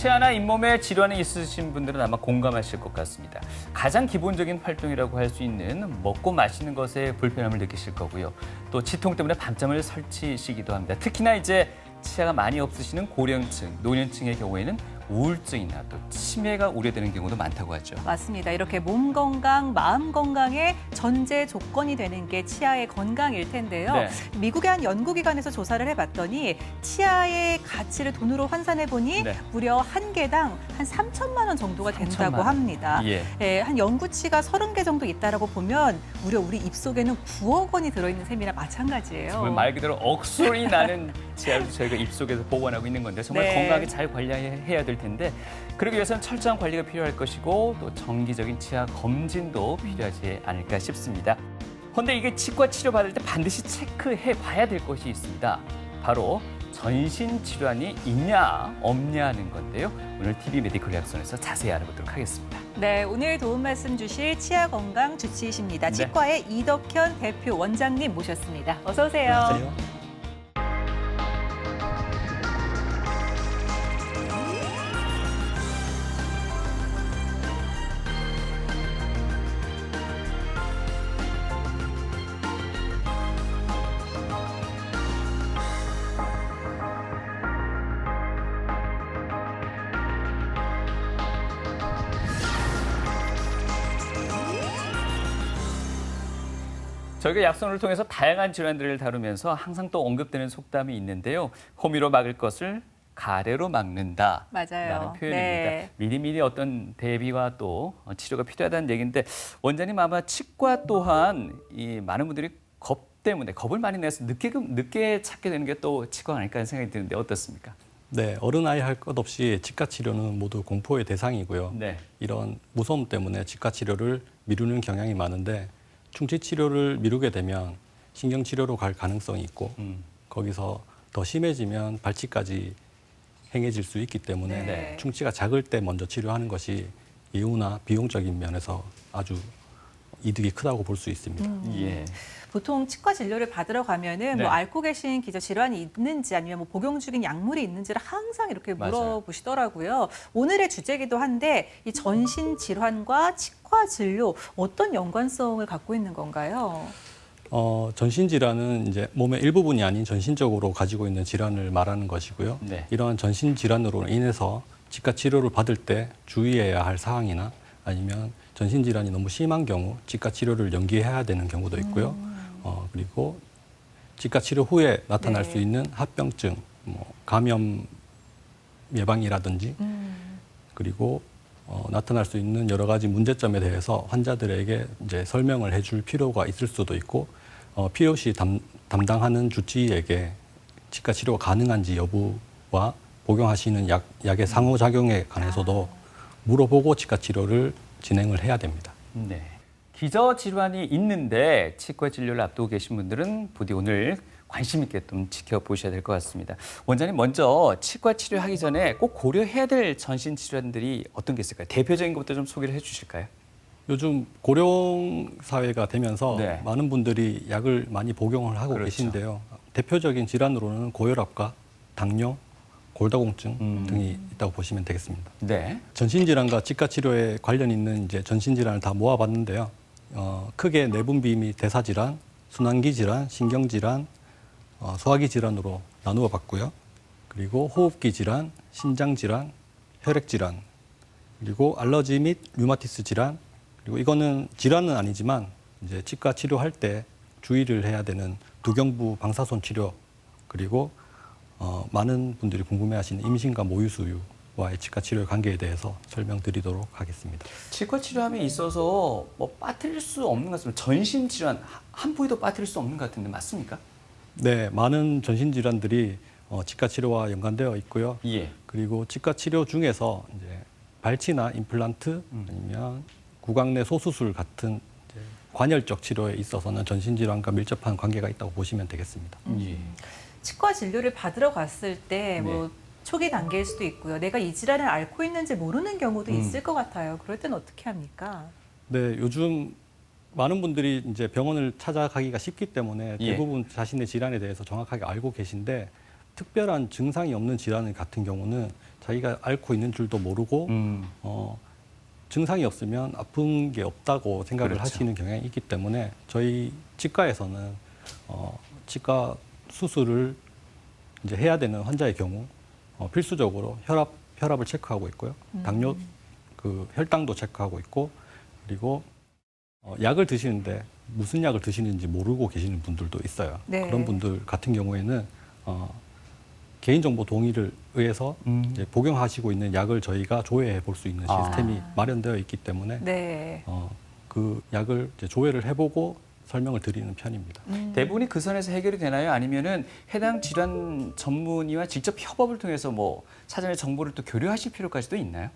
치아나 잇몸에 질환이 있으신 분들은 아마 공감하실 것 같습니다. 가장 기본적인 활동이라고 할 수 있는 먹고 마시는 것에 불편함을 느끼실 거고요. 또 치통 때문에 밤잠을 설치시기도 합니다. 특히나 이제 치아가 많이 없으시는 고령층, 노년층의 경우에는 우울증이나 또 치매가 우려되는 경우도 많다고 하죠. 맞습니다. 이렇게 몸 건강, 마음 건강의 전제 조건이 되는 게 치아의 건강일 텐데요. 네. 미국의 한 연구기관에서 조사를 해봤더니 치아의 가치를 돈으로 환산해보니 네. 무려 한 개당 한 3천만 원 정도가 된다고 3천만 원. 합니다. 예. 한 연구치가 30개 정도 있다라고 보면 무려 우리 입속에는 9억 원이 들어있는 셈이나 마찬가지예요. 정말 말 그대로 억소리 나는 치아를 저희가 입속에서 보관하고 있는 건데 정말 네. 건강하게 잘 관리해야 될 텐데 그러기 위해서는 철저한 관리가 필요할 것이고 또 정기적인 치아 검진도 필요하지 않을까 싶습니다. 그런데 이게 치과 치료 받을 때 반드시 체크해 봐야 될 것이 있습니다. 바로 전신 질환이 있냐 없냐 하는 건데요. 오늘 TV 메디컬 약선에서 자세히 알아보도록 하겠습니다. 네, 오늘 도움 말씀 주실 치아 건강 주치의십니다. 네. 치과의 이덕현 대표 원장님 모셨습니다. 어서 오세요. 안녕하세요. 저희가 약선을 통해서 다양한 질환들을 다루면서 항상 또 언급되는 속담이 있는데요. 호미로 막을 것을 가래로 막는다. 맞아요. 라는 표현입니다. 네. 미리미리 어떤 대비와 또 치료가 필요하다는 얘기인데 원장님 아마 치과 또한 이 많은 분들이 겁 때문에 겁을 많이 내서 늦게 찾게 되는 게 또 치과 아닐까 하는 생각이 드는데 어떻습니까? 네, 어른 아이 할 것 없이 치과 치료는 모두 공포의 대상이고요. 네. 이런 무서움 때문에 치과 치료를 미루는 경향이 많은데 충치 치료를 미루게 되면 신경 치료로 갈 가능성이 있고 거기서 더 심해지면 발치까지 행해질 수 있기 때문에 네. 충치가 작을 때 먼저 치료하는 것이 이유나 비용적인 면에서 아주 이득이 크다고 볼 수 있습니다. 예. 보통 치과 진료를 받으러 가면은 네. 뭐 앓고 계신 기저 질환이 있는지 아니면 뭐 복용 중인 약물이 있는지를 항상 이렇게 맞아요. 물어보시더라고요. 오늘의 주제이기도 한데 이 전신 질환과 치과 진료 어떤 연관성을 갖고 있는 건가요? 전신 질환은 이제 몸의 일부분이 아닌 전신적으로 가지고 있는 질환을 말하는 것이고요. 네. 이러한 전신 질환으로 인해서 치과 치료를 받을 때 주의해야 할 사항이나 아니면 전신 질환이 너무 심한 경우 치과 치료를 연기해야 되는 경우도 있고요. 그리고 치과 치료 후에 나타날 네. 수 있는 합병증, 뭐 감염 예방이라든지 그리고 나타날 수 있는 여러 가지 문제점에 대해서 환자들에게 이제 설명을 해줄 필요가 있을 수도 있고 필요시 담당하는 주치의에게 치과 치료가 가능한지 여부와 복용하시는 약의 상호작용에 관해서도 물어보고 치과 치료를 진행을 해야 됩니다. 네. 기저 질환이 있는데 치과 진료를 앞두고 계신 분들은 부디 오늘 관심 있게 좀 지켜보셔야 될 것 같습니다. 원장님 먼저 치과 치료하기 전에 꼭 고려해야 될 전신 질환들이 어떤 게 있을까요? 대표적인 것부터 좀 소개를 해주실까요? 요즘 고령 사회가 되면서 네. 많은 분들이 약을 많이 복용을 하고 그렇죠. 계신데요. 대표적인 질환으로는 고혈압과 당뇨, 골다공증 등이 있다고 보시면 되겠습니다. 네. 전신질환과 치과 치료에 관련 있는 이제 전신질환을 다 모아봤는데요. 크게 내분비 및 대사질환, 순환기 질환, 신경질환, 소화기 질환으로 나누어 봤고요. 그리고 호흡기 질환, 신장 질환, 혈액 질환, 그리고 알러지 및 류마티스 질환, 그리고 이거는 질환은 아니지만 이제 치과 치료할 때 주의를 해야 되는 두경부 방사선 치료, 그리고 많은 분들이 궁금해하시는 임신과 모유 수유와의 치과 치료의 관계에 대해서 설명드리도록 하겠습니다. 치과 치료함에 있어서 뭐 빠뜨릴 수 없는 것 같습니다. 전신 질환 한 부위도 빠뜨릴 수 없는 것 같은데 맞습니까? 네, 많은 전신 질환들이 치과 치료와 연관되어 있고요. 예. 그리고 치과 치료 중에서 이제 발치나 임플란트 아니면 구강 내 소수술 같은 이제 관열적 치료에 있어서는 전신 질환과 밀접한 관계가 있다고 보시면 되겠습니다. 예. 치과 진료를 받으러 갔을 때 뭐 네. 초기 단계일 수도 있고요. 내가 이 질환을 앓고 있는지 모르는 경우도 있을 것 같아요. 그럴 때는 어떻게 합니까? 네, 요즘 많은 분들이 이제 병원을 찾아가기가 쉽기 때문에 예. 대부분 자신의 질환에 대해서 정확하게 알고 계신데 특별한 증상이 없는 질환 같은 경우는 자기가 앓고 있는 줄도 모르고 증상이 없으면 아픈 게 없다고 생각을 그렇죠. 하시는 경향이 있기 때문에 저희 치과에서는 치과 수술을 이제 해야 되는 환자의 경우 필수적으로 혈압을 체크하고 있고요. 당뇨 혈당도 체크하고 있고 그리고 약을 드시는데 무슨 약을 드시는지 모르고 계시는 분들도 있어요. 네. 그런 분들 같은 경우에는 개인정보 동의를 의해서 이제 복용하시고 있는 약을 저희가 조회해 볼 수 있는 시스템이 마련되어 있기 때문에 네. 그 약을 이제 조회를 해보고 설명을 드리는 편입니다. 대부분이 그 선에서 해결이 되나요? 아니면은 해당 질환 전문의와 직접 협업을 통해서 뭐 사전에 정보를 또 교류하실 필요까지도 있나요?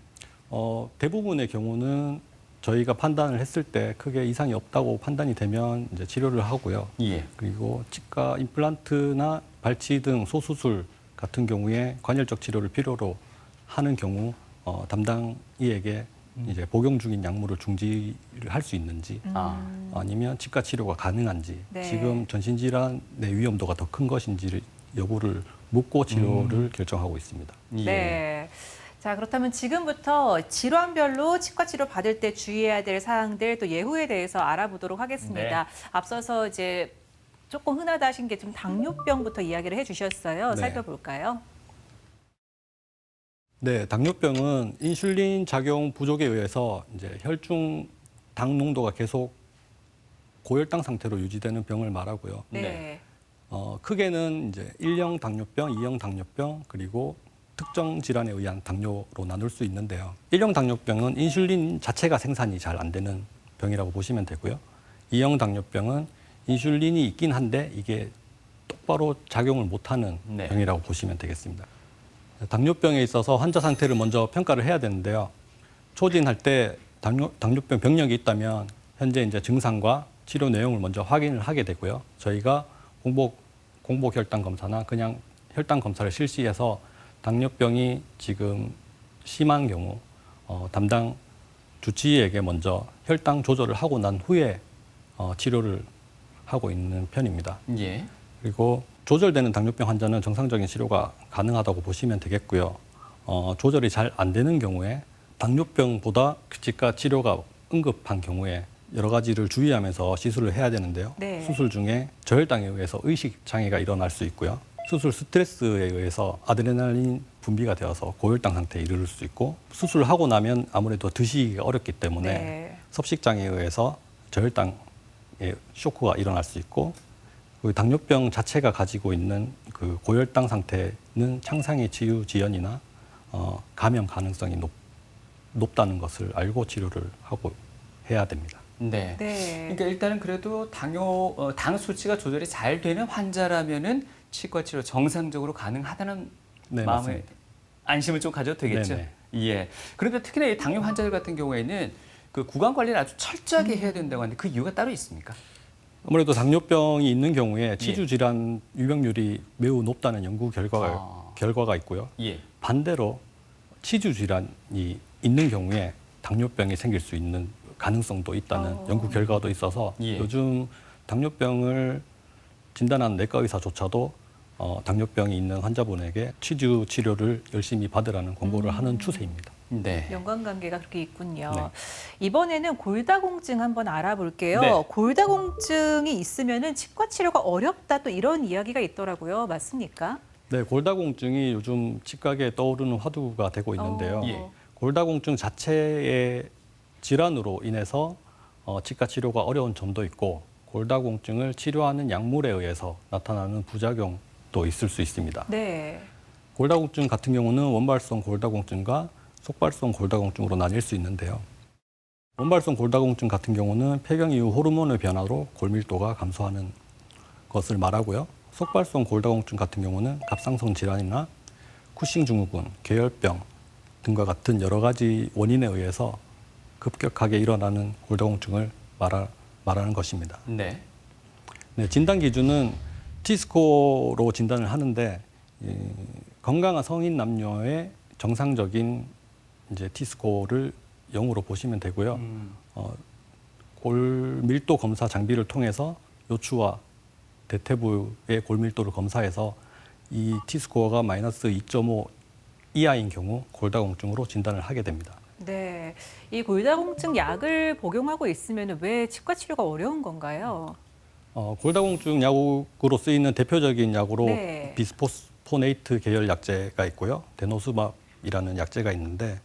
대부분의 경우는 저희가 판단을 했을 때 크게 이상이 없다고 판단이 되면 이제 치료를 하고요. 예. 그리고 치과 임플란트나 발치 등 소수술 같은 경우에 관열적 치료를 필요로 하는 경우 담당의에게 이제 복용 중인 약물을 중지를 할 수 있는지 아니면 치과 치료가 가능한지 네. 지금 전신질환의 위험도가 더 큰 것인지 여부를 묻고 치료를 결정하고 있습니다. 예. 네. 자, 그렇다면 지금부터 질환별로 치과 치료 받을 때 주의해야 될 사항들 또 예후에 대해서 알아보도록 하겠습니다. 네. 앞서서 이제 조금 흔하다 하신 게 좀 당뇨병부터 이야기를 해주셨어요. 네. 살펴볼까요? 네, 당뇨병은 인슐린 작용 부족에 의해서 이제 혈중 당 농도가 계속 고혈당 상태로 유지되는 병을 말하고요. 네. 크게는 이제 1형 당뇨병, 2형 당뇨병, 그리고 특정 질환에 의한 당뇨로 나눌 수 있는데요. 1형 당뇨병은 인슐린 자체가 생산이 잘 안 되는 병이라고 보시면 되고요. 2형 당뇨병은 인슐린이 있긴 한데 이게 똑바로 작용을 못하는 네. 병이라고 보시면 되겠습니다. 당뇨병에 있어서 환자 상태를 먼저 평가를 해야 되는데요. 초진할 때 당뇨병 병력이 있다면 현재 이제 증상과 치료 내용을 먼저 확인을 하게 되고요. 저희가 공복 혈당 검사나 그냥 혈당 검사를 실시해서 당뇨병이 지금 심한 경우 담당 주치의에게 먼저 혈당 조절을 하고 난 후에 치료를 하고 있는 편입니다. 예. 그리고 조절되는 당뇨병 환자는 정상적인 치료가 가능하다고 보시면 되겠고요. 조절이 잘 안 되는 경우에 당뇨병보다 치과 치료가 응급한 경우에 여러 가지를 주의하면서 시술을 해야 되는데요. 네. 수술 중에 저혈당에 의해서 의식 장애가 일어날 수 있고요. 수술 스트레스에 의해서 아드레날린 분비가 되어서 고혈당 상태에 이르를 수 있고 수술을 하고 나면 아무래도 드시기가 어렵기 때문에 네. 섭식 장애에 의해서 저혈당의 쇼크가 일어날 수 있고 그 당뇨병 자체가 가지고 있는 그 고혈당 상태는 창상의 치유 지연이나 감염 가능성이 높다는 것을 알고 치료를 하고 해야 됩니다. 네. 네. 그러니까 일단은 그래도 당 수치가 조절이 잘 되는 환자라면은 치과 치료 정상적으로 가능하다는 네, 마음의 맞습니다. 안심을 좀 가져도 되겠죠. 네네. 예. 그런데 특히나 이 당뇨 환자들 같은 경우에는 그 구강 관리를 아주 철저하게 해야 된다고 하는데 그 이유가 따로 있습니까? 아무래도 당뇨병이 있는 경우에 치주 질환 유병률이 매우 높다는 연구 결과가 있고요. 예. 반대로 치주 질환이 있는 경우에 당뇨병이 생길 수 있는 가능성도 있다는 연구 결과도 있어서 예. 요즘 당뇨병을 진단하는 내과 의사조차도 당뇨병이 있는 환자분에게 치주 치료를 열심히 받으라는 권고를 하는 추세입니다. 네. 연관관계가 그렇게 있군요. 네. 이번에는 골다공증 한번 알아볼게요. 네. 골다공증이 있으면은 치과 치료가 어렵다 또 이런 이야기가 있더라고요. 맞습니까? 네, 골다공증이 요즘 치과계에 떠오르는 화두가 되고 있는데요. 예. 골다공증 자체의 질환으로 인해서 치과 치료가 어려운 점도 있고 골다공증을 치료하는 약물에 의해서 나타나는 부작용도 있을 수 있습니다. 네. 골다공증 같은 경우는 원발성 골다공증과 속발성 골다공증으로 나뉠 수 있는데요. 원발성 골다공증 같은 경우는 폐경 이후 호르몬의 변화로 골밀도가 감소하는 것을 말하고요. 속발성 골다공증 같은 경우는 갑상선 질환이나 쿠싱 증후군, 계열병 등과 같은 여러 가지 원인에 의해서 급격하게 일어나는 골다공증을 말하는 것입니다. 네. 네, 진단 기준은 T스코어로 진단을 하는데 건강한 성인 남녀의 정상적인 이제 T스코어를 0으로 보시면 되고요. 골밀도 검사 장비를 통해서 요추와 대퇴부의 골밀도를 검사해서 이 T스코어가 마이너스 2.5 이하인 경우 골다공증으로 진단을 하게 됩니다. 네, 이 골다공증 약을 복용하고 있으면 왜 치과 치료가 어려운 건가요? 골다공증 약으로 쓰이는 대표적인 약으로 네. 비스포스포네이트 계열 약제가 있고요. 데노스맙이라는 약제가 있는데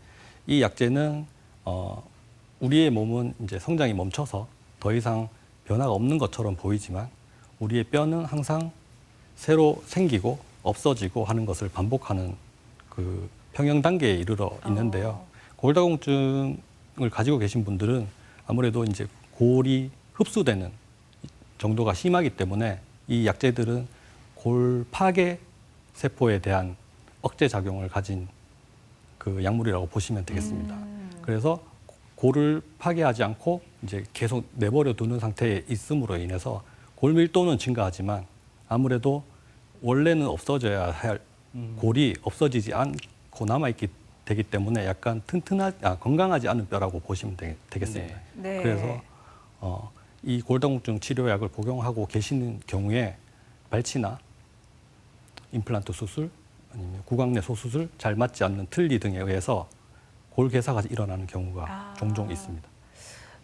이 약제는 우리의 몸은 이제 성장이 멈춰서 더 이상 변화가 없는 것처럼 보이지만 우리의 뼈는 항상 새로 생기고 없어지고 하는 것을 반복하는 그 평형 단계에 이르러 있는데요. 골다공증을 가지고 계신 분들은 아무래도 이제 골이 흡수되는 정도가 심하기 때문에 이 약제들은 골 파괴 세포에 대한 억제 작용을 가진 그 약물이라고 보시면 되겠습니다. 그래서 골을 파괴하지 않고 이제 계속 내버려 두는 상태에 있음으로 인해서 골 밀도는 증가하지만 아무래도 원래는 없어져야 할 골이 없어지지 않고 남아있기 되기 때문에 약간 건강하지 않은 뼈라고 보시면 되겠습니다. 네. 그래서 이 골다공증 치료약을 복용하고 계시는 경우에 발치나 임플란트 수술 아니면 구강내 소수술, 잘 맞지 않는 틀니 등에 의해서 골괴사가 일어나는 경우가 종종 있습니다.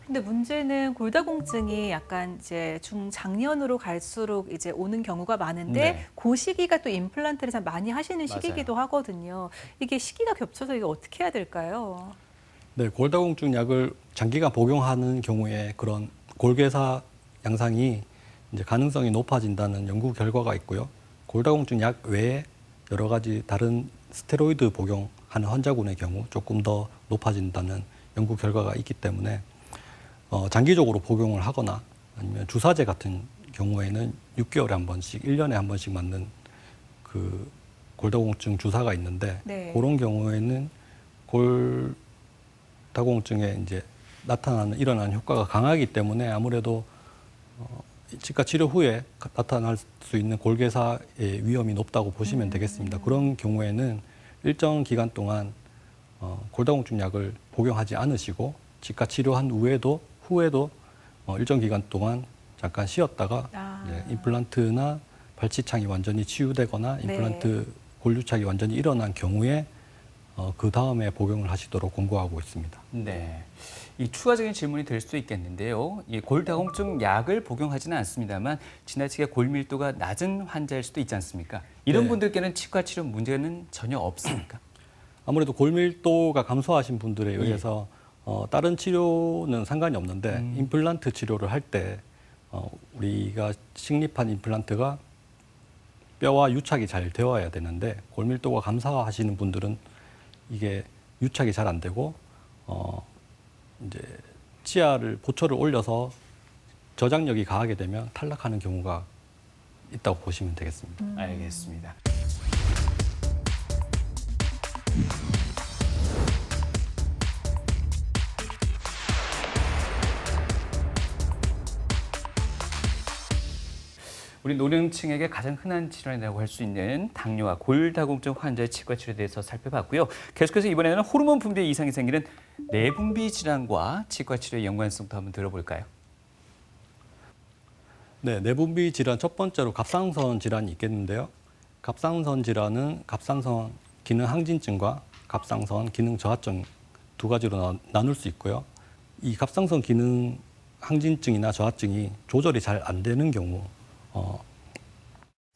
근데 문제는 골다공증이 약간 이제 중장년으로 갈수록 이제 오는 경우가 많은데 네. 그 시기가 또 임플란트를 참 많이 하시는 맞아요. 시기이기도 하거든요. 이게 시기가 겹쳐서 이거 어떻게 해야 될까요? 네, 골다공증 약을 장기간 복용하는 경우에 그런 골괴사 양상이 이제 가능성이 높아진다는 연구 결과가 있고요. 골다공증 약 외에 여러 가지 다른 스테로이드 복용하는 환자군의 경우 조금 더 높아진다는 연구 결과가 있기 때문에 장기적으로 복용을 하거나 아니면 주사제 같은 경우에는 6개월에 한 번씩, 1년에 한 번씩 맞는 그 골다공증 주사가 있는데 네. 그런 경우에는 골다공증에 이제 일어나는 효과가 강하기 때문에 아무래도 치과 치료 후에 나타날 수 있는 골괴사의 위험이 높다고 보시면 되겠습니다. 그런 경우에는 일정 기간 동안 골다공증 약을 복용하지 않으시고 치과 치료한 후에도 일정 기간 동안 잠깐 쉬었다가 이제 임플란트나 발치창이 완전히 치유되거나 임플란트 골유착이 완전히 일어난 경우에 그 다음에 복용을 하시도록 권고하고 있습니다. 네. 이 추가적인 질문이 될 수도 있겠는데요. 이 골다공증 약을 복용하지는 않습니다만 지나치게 골밀도가 낮은 환자일 수도 있지 않습니까? 이런 네. 분들께는 치과 치료 문제는 전혀 없습니까? 아무래도 골밀도가 감소하신 분들에 의해서 다른 치료는 상관이 없는데 임플란트 치료를 할 때 우리가 식립한 임플란트가 뼈와 유착이 잘 되어야 되는데 골밀도가 감소하시는 분들은 이게 유착이 잘 안 되고 이제 치아를 보초를 올려서 저장력이 가하게 되면 탈락하는 경우가 있다고 보시면 되겠습니다. 알겠습니다. 우리 노령층에게 가장 흔한 질환이라고 할 수 있는 당뇨와 골다공증 환자의 치과 치료에 대해서 살펴봤고요. 계속해서 이번에는 호르몬 분비에 이상이 생기는 내분비 질환과 치과 치료의 연관성도 한번 들어볼까요? 네, 내분비 질환 첫 번째로 갑상선 질환이 있겠는데요. 갑상선 질환은 갑상선 기능 항진증과 갑상선 기능 저하증 두 가지로 나눌 수 있고요. 이 갑상선 기능 항진증이나 저하증이 조절이 잘 안 되는 경우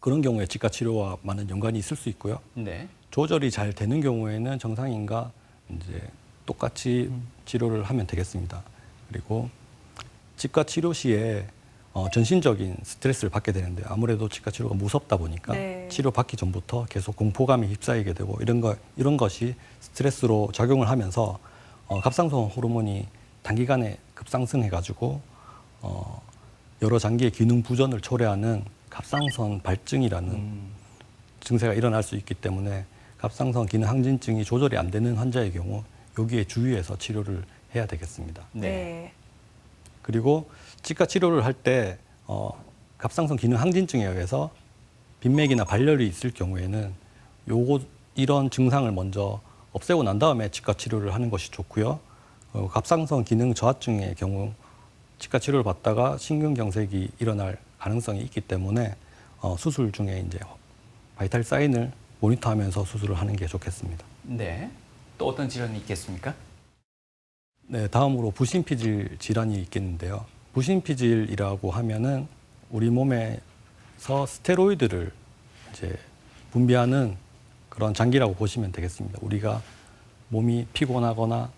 그런 경우에 치과 치료와 많은 연관이 있을 수 있고요. 네. 조절이 잘 되는 경우에는 정상인과 이제 똑같이 치료를 하면 되겠습니다. 그리고 치과 치료 시에 전신적인 스트레스를 받게 되는데 아무래도 치과 치료가 무섭다 보니까 네. 치료 받기 전부터 계속 공포감에 휩싸이게 되고 이런 것이 스트레스로 작용을 하면서 갑상선 호르몬이 단기간에 급상승해가지고 여러 장기의 기능 부전을 초래하는 갑상선 발증이라는 증세가 일어날 수 있기 때문에 갑상선 기능 항진증이 조절이 안 되는 환자의 경우 여기에 주의해서 치료를 해야 되겠습니다. 네. 그리고 치과 치료를 할 때 갑상선 기능 항진증에 의해서 빈맥이나 발열이 있을 경우에는 이런 증상을 먼저 없애고 난 다음에 치과 치료를 하는 것이 좋고요. 갑상선 기능 저하증의 경우 치과 치료를 받다가 심근경색이 일어날 가능성이 있기 때문에 수술 중에 이제 바이탈 사인을 모니터하면서 수술을 하는 게 좋겠습니다. 네. 또 어떤 질환이 있겠습니까? 네, 다음으로 부신피질 질환이 있겠는데요. 부신피질이라고 하면은 우리 몸에서 스테로이드를 이제 분비하는 그런 장기라고 보시면 되겠습니다. 우리가 몸이 피곤하거나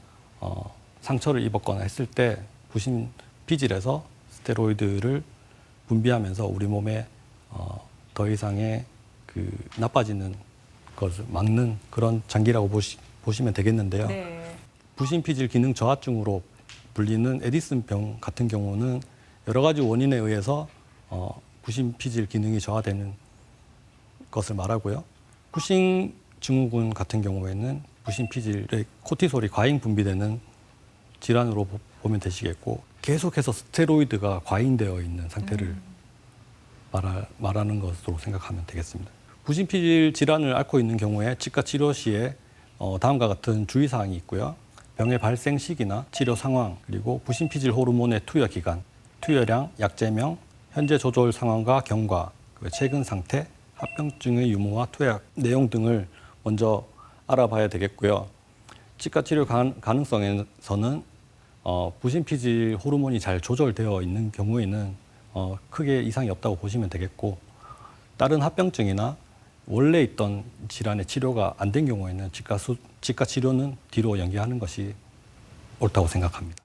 상처를 입었거나 했을 때 부신피질에서 스테로이드를 분비하면서 우리 몸에 더 이상의 그 나빠지는 것을 막는 그런 장기라고 보시면 되겠는데요. 네. 부신피질 기능 저하증으로 불리는 에디슨병 같은 경우는 여러 가지 원인에 의해서 부신피질 기능이 저하되는 것을 말하고요. 쿠싱 증후군 같은 경우에는 부신피질의 코티솔이 과잉 분비되는 질환으로 보면 되시겠고, 계속해서 스테로이드가 과잉되어 있는 상태를 말하는 것으로 생각하면 되겠습니다. 부신피질 질환을 앓고 있는 경우에 치과 치료 시에 다음과 같은 주의사항이 있고요. 병의 발생 시기나 치료 상황, 그리고 부신피질 호르몬의 투여 기간, 투여량, 약제명, 현재 조절 상황과 경과, 최근 상태, 합병증의 유무와 투약 내용 등을 먼저 알아봐야 되겠고요. 치과 치료 가능성에서는 부신피질 호르몬이 잘 조절되어 있는 경우에는 크게 이상이 없다고 보시면 되겠고, 다른 합병증이나 원래 있던 질환의 치료가 안 된 경우에는 치과 치료는 뒤로 연기하는 것이 옳다고 생각합니다.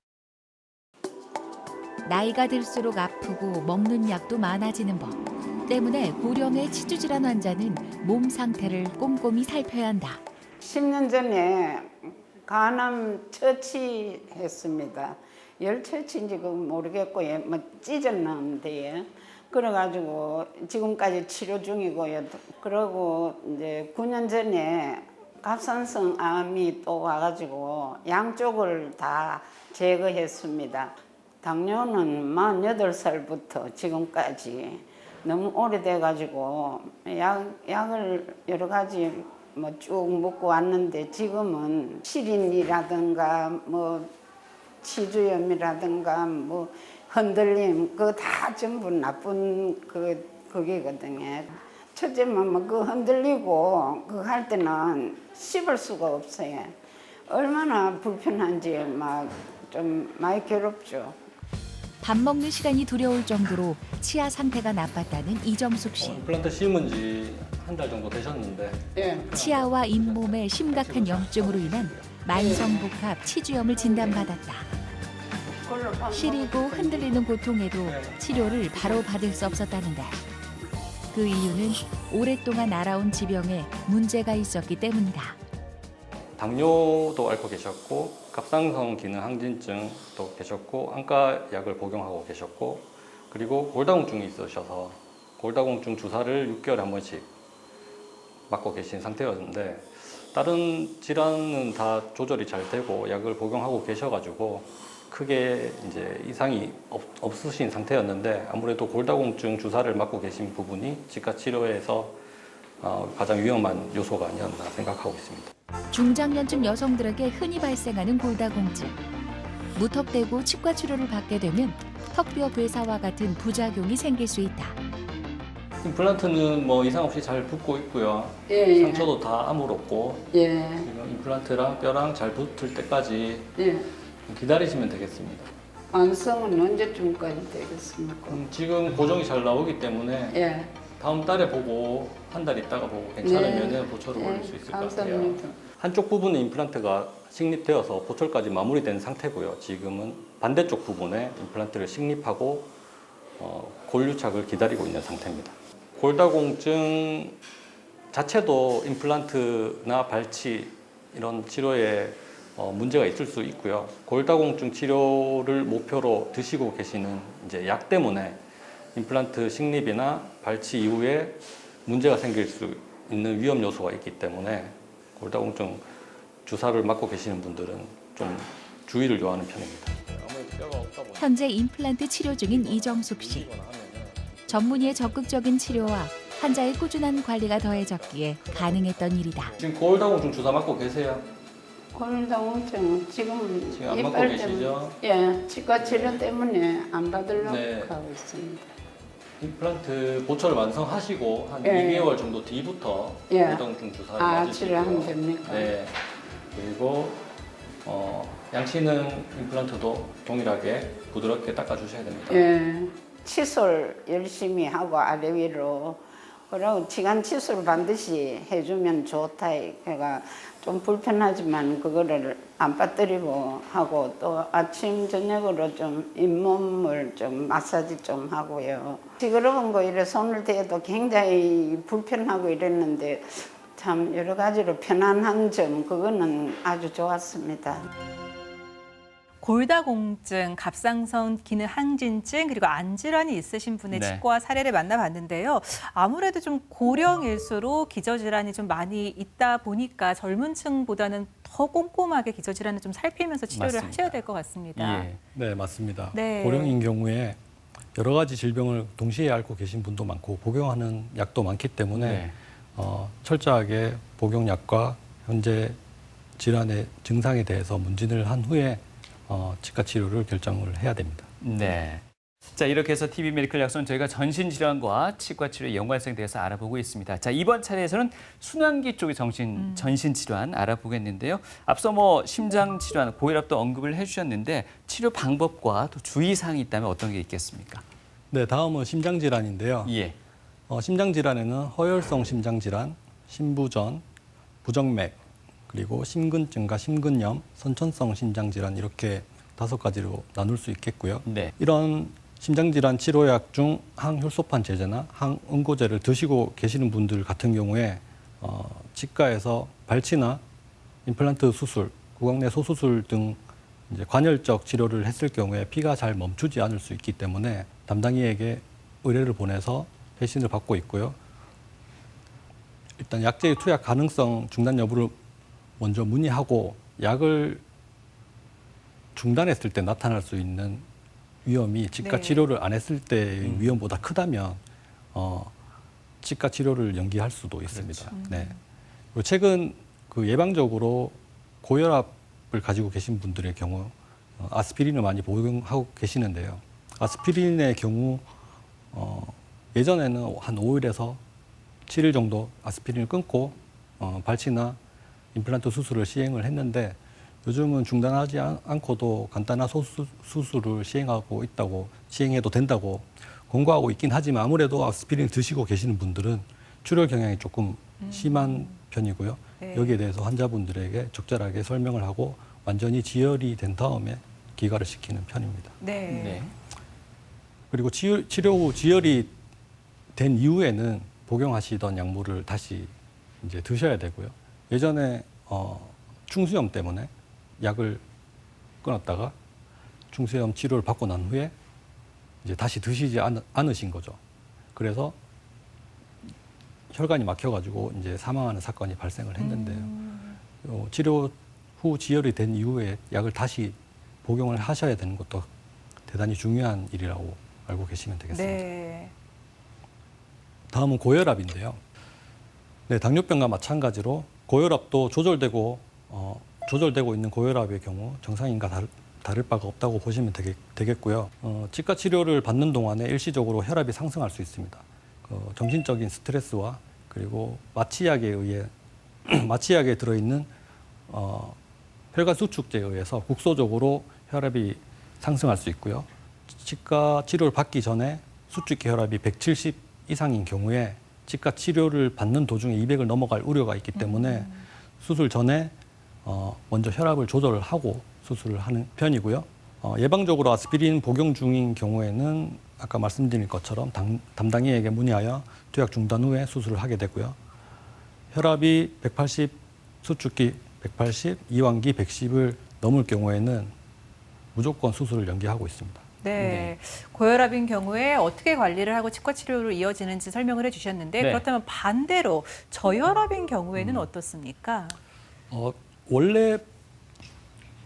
나이가 들수록 아프고 먹는 약도 많아지는 법 때문에 고령의 치주 질환 환자는 몸 상태를 꼼꼼히 살펴야 한다. 10년 전에 간암 처치했습니다. 열 처치인지 모르겠고 뭐 찢었는데 그래가지고 지금까지 치료 중이고요. 그러고 이제 9년 전에 갑상선 암이 또 와가지고 양쪽을 다 제거했습니다. 당뇨는 48살부터 지금까지 너무 오래돼가지고 약을 여러 가지 뭐 쭉 먹고 왔는데, 지금은 시린이라든가 뭐 치주염이라든가 뭐 흔들림, 그거 다 전부 나쁜 그게거든요. 첫째는 뭐 그 흔들리고 그거 할 때는 씹을 수가 없어요. 얼마나 불편한지 막 좀 많이 괴롭죠. 밥 먹는 시간이 두려울 정도로 치아 상태가 나빴다는 이정숙 씨. 임플란트 심은 지 한 달 정도 되셨는데, 예. 치아와 잇몸의 심각한 염증으로 인한 만성복합 치주염을 진단받았다. 시리고 흔들리는 고통에도 치료를 바로 받을 수 없었다는데, 그 이유는 오랫동안 알아온 지병에 문제가 있었기 때문이다. 당뇨도 앓고 계셨고, 갑상선 기능 항진증도 계셨고, 안과 약을 복용하고 계셨고, 그리고 골다공증이 있으셔서 골다공증 주사를 6개월에 한 번씩 맞고 계신 상태였는데, 다른 질환은 다 조절이 잘 되고 약을 복용하고 계셔가지고 크게 이제 이상이 없으신 상태였는데, 아무래도 골다공증 주사를 맞고 계신 부분이 치과 치료에서 가장 위험한 요소가 아니었나 생각하고 있습니다. 중장년층 여성들에게 흔히 발생하는 골다공증. 무턱대고 치과 치료를 받게 되면 턱뼈 괴사와 같은 부작용이 생길 수 있다. 임플란트는 뭐 이상 없이 잘 붙고 있고요. 예, 상처도 다 아무렇고, 예. 지금 임플란트랑 뼈랑 잘 붙을 때까지 예. 기다리시면 되겠습니다. 완성은 언제쯤까지 되겠습니까? 지금 고정이 잘 나오기 때문에 예. 다음 달에 보고 한 달 있다가 보고 괜찮으면 보철을 올릴 수 있을 것 같아요. 감사합니다. 한쪽 부분의 임플란트가 식립되어서 보철까지 마무리된 상태고요. 지금은 반대쪽 부분에 임플란트를 식립하고 골유착을 기다리고 있는 상태입니다. 골다공증 자체도 임플란트나 발치 이런 치료에 문제가 있을 수 있고요. 골다공증 치료를 목표로 드시고 계시는 이제 약 때문에 임플란트 식립이나 발치 이후에 문제가 생길 수 있는 위험 요소가 있기 때문에 골다공증 주사를 맞고 계시는 분들은 좀 주의를 요하는 편입니다. 현재 임플란트 치료 중인 이정숙 씨. 전문의의 적극적인 치료와 환자의 꾸준한 관리가 더해졌기에 가능했던 일이다. 지금 골다공증 주사 맞고 계세요? 골다공증 지금 안 맞고 이빨 계시죠? 예, 치과 치료 때문에 안 받으려고 네. 하고 있습니다. 임플란트 보초를 완성하시고 한 예. 2개월 정도 뒤부터 예. 고동중 주사를 아, 맞으시고요. 치료하면 됩니까? 네. 그리고 양치는 임플란트도 동일하게 부드럽게 닦아주셔야 됩니다. 예. 칫솔 열심히 하고 아래 위로 그리고 치간 칫솔 반드시 해주면 좋다. 그러니까 좀 불편하지만 그거를 안 빠뜨리고 하고 또 아침 저녁으로 좀 잇몸을 좀 마사지 좀 하고요. 시끄러운 거 이래 손을 대도 굉장히 불편하고 이랬는데 참 여러 가지로 편안한 점 그거는 아주 좋았습니다. 골다공증, 갑상선 기능 항진증 그리고 안 질환이 있으신 분의 네. 치과 사례를 만나봤는데요. 아무래도 좀 고령일수록 기저질환이 좀 많이 있다 보니까 젊은 층보다는 더 꼼꼼하게 기저질환을 좀 살피면서 치료를 맞습니다. 하셔야 될 것 같습니다. 예. 네, 맞습니다. 네. 고령인 경우에 여러 가지 질병을 동시에 앓고 계신 분도 많고 복용하는 약도 많기 때문에 네. 철저하게 복용약과 현재 질환의 증상에 대해서 문진을 한 후에 치과 치료를 결정을 해야 됩니다. 네. 자, 이렇게 해서 TV 메디컬 약속은 저희가 전신 질환과 치과 치료의 연관성에 대해서 알아보고 있습니다. 자, 이번 차례에서는 순환기 쪽의 전신 질환 알아보겠는데요. 앞서 뭐 심장 질환, 고혈압도 언급을 해주셨는데 치료 방법과 또 주의 사항이 있다면 어떤 게 있겠습니까? 네, 다음은 심장 질환인데요. 예. 심장 질환에는 허혈성 심장 질환, 심부전, 부정맥, 그리고 심근증과 심근염, 선천성 심장 질환 이렇게 5가지로 나눌 수 있겠고요. 네. 이런 심장 질환 치료약 중 항혈소판 제제나 항응고제를 드시고 계시는 분들 같은 경우에 치과에서 발치나 임플란트 수술, 구강내 소수술 등 이제 관열적 치료를 했을 경우에 피가 잘 멈추지 않을 수 있기 때문에 담당이에게 의뢰를 보내서 회신을 받고 있고요. 일단 약제의 투약 가능성 중단 여부를 먼저 문의하고 약을 중단했을 때 나타날 수 있는 위험이 치과 네. 치료를 안 했을 때의 위험보다 크다면 치과 치료를 연기할 수도 있습니다. 네. 그리고 최근 그 예방적으로 고혈압을 가지고 계신 분들의 경우 아스피린을 많이 복용하고 계시는데요. 아스피린의 경우 예전에는 한 5일에서 7일 정도 아스피린을 끊고 발치나 임플란트 수술을 시행을 했는데 요즘은 중단하지 않고도 간단한 수술을 시행해도 된다고 권고하고 있긴 하지만 아무래도 아스피린 드시고 계시는 분들은 출혈 경향이 조금 심한 편이고요. 네. 여기에 대해서 환자분들에게 적절하게 설명을 하고 완전히 지혈이 된 다음에 기가를 시키는 편입니다. 네. 네. 그리고 치료 후 지혈이 된 이후에는 복용하시던 약물을 다시 이제 드셔야 되고요. 예전에 충수염 때문에 약을 끊었다가 충수염 치료를 받고 난 후에 이제 다시 드시지 않으신 거죠. 그래서 혈관이 막혀가지고 이제 사망하는 사건이 발생을 했는데요. 치료 후 지혈이 된 이후에 약을 다시 복용을 하셔야 되는 것도 대단히 중요한 일이라고 알고 계시면 되겠습니다. 네. 다음은 고혈압인데요. 네, 당뇨병과 마찬가지로 고혈압도 조절되고 있는 고혈압의 경우 정상인과 다를 바가 없다고 보시면 되겠고요. 치과 치료를 받는 동안에 일시적으로 혈압이 상승할 수 있습니다. 정신적인 스트레스와 그리고 마취약에 들어있는 혈관 수축제에 의해서 국소적으로 혈압이 상승할 수 있고요. 치과 치료를 받기 전에 수축기 혈압이 170 이상인 경우에 치과 치료를 받는 도중에 200을 넘어갈 우려가 있기 때문에 수술 전에 먼저 혈압을 조절을 하고 수술을 하는 편이고요. 예방적으로 아스피린 복용 중인 경우에는 아까 말씀드린 것처럼 담당이에게 문의하여 투약 중단 후에 수술을 하게 되고요. 혈압이 180, 수축기 180, 이완기 110을 넘을 경우에는 무조건 수술을 연기하고 있습니다. 네. 고혈압인 경우에 어떻게 관리를 하고 치과 치료로 이어지는지 설명을 해주셨는데 네. 그렇다면 반대로 저혈압인 경우에는 어떻습니까? 원래